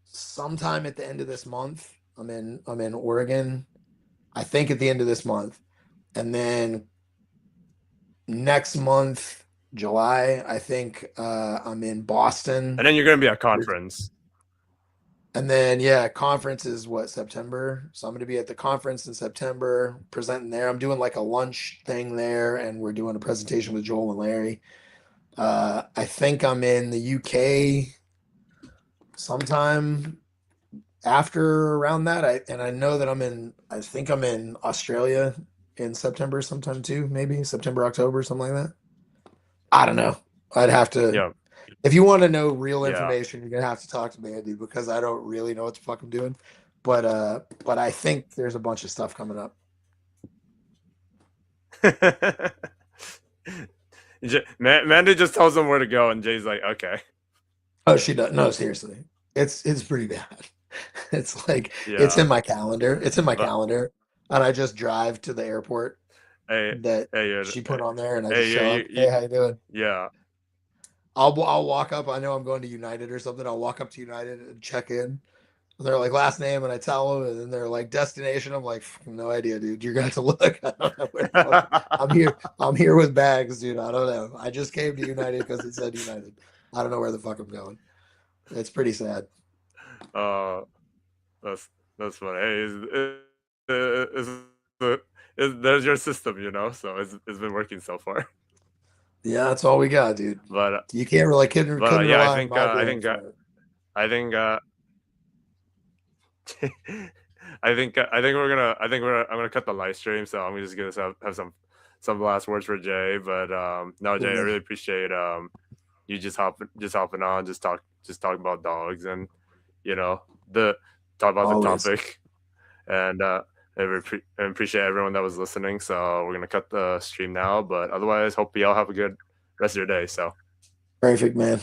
sometime at the end of this month. I'm in Oregon, I think at the end of this month. And then next month, July, I think I'm in And Boston. then you're gonna be at conference. And then yeah, conference is what, September. So I'm gonna be at the conference in September, presenting there. I'm doing like a lunch thing there, and we're doing a presentation with Joel and Larry. I think I'm in the UK sometime after around that. I know that I think I'm in Australia in September sometime too, maybe September, October, something like that. I don't know. I'd have to, Yeah, if you want to know real yeah. information, you're gonna have to talk to Mandy because I don't really know what the fuck I'm doing. But I think there's a bunch of stuff coming up. Mandy just tells him where to go, and Jay's like, okay, Oh, she does. No, seriously. It's pretty bad. It's like it's yeah, in my calendar. It's in my but calendar. And I just drive to the airport hey, that hey, she put on there and I just hey, show up. Hey, how you doing? yeah, I'll walk up. I know I'm going to United or something. I'll walk up to United and check in. They're like last name, and I tell them, and then they're like destination. I'm like, no idea, dude. You're gonna have to look. I don't know where the fuck I'm here. I'm here with bags, dude. I don't know. I just came to United because it said United. I don't know where the fuck I'm going. It's pretty sad. uh, that's funny. Hey, is, there's your system, so it's been working so far. Yeah, that's all we got, dude. But You can't really couldn't yeah, rely on my I brain think for it. I think I'm gonna cut the live stream, so I'm just gonna have some last words for Jay. But no, Jay, Cool, I man. really appreciate you just hopping on, just talk about dogs, and you know the talk about the Always. topic, and and appreciate everyone that was listening. So we're gonna cut the stream now, but otherwise, hope you all have a good rest of your day. So. Perfect, man.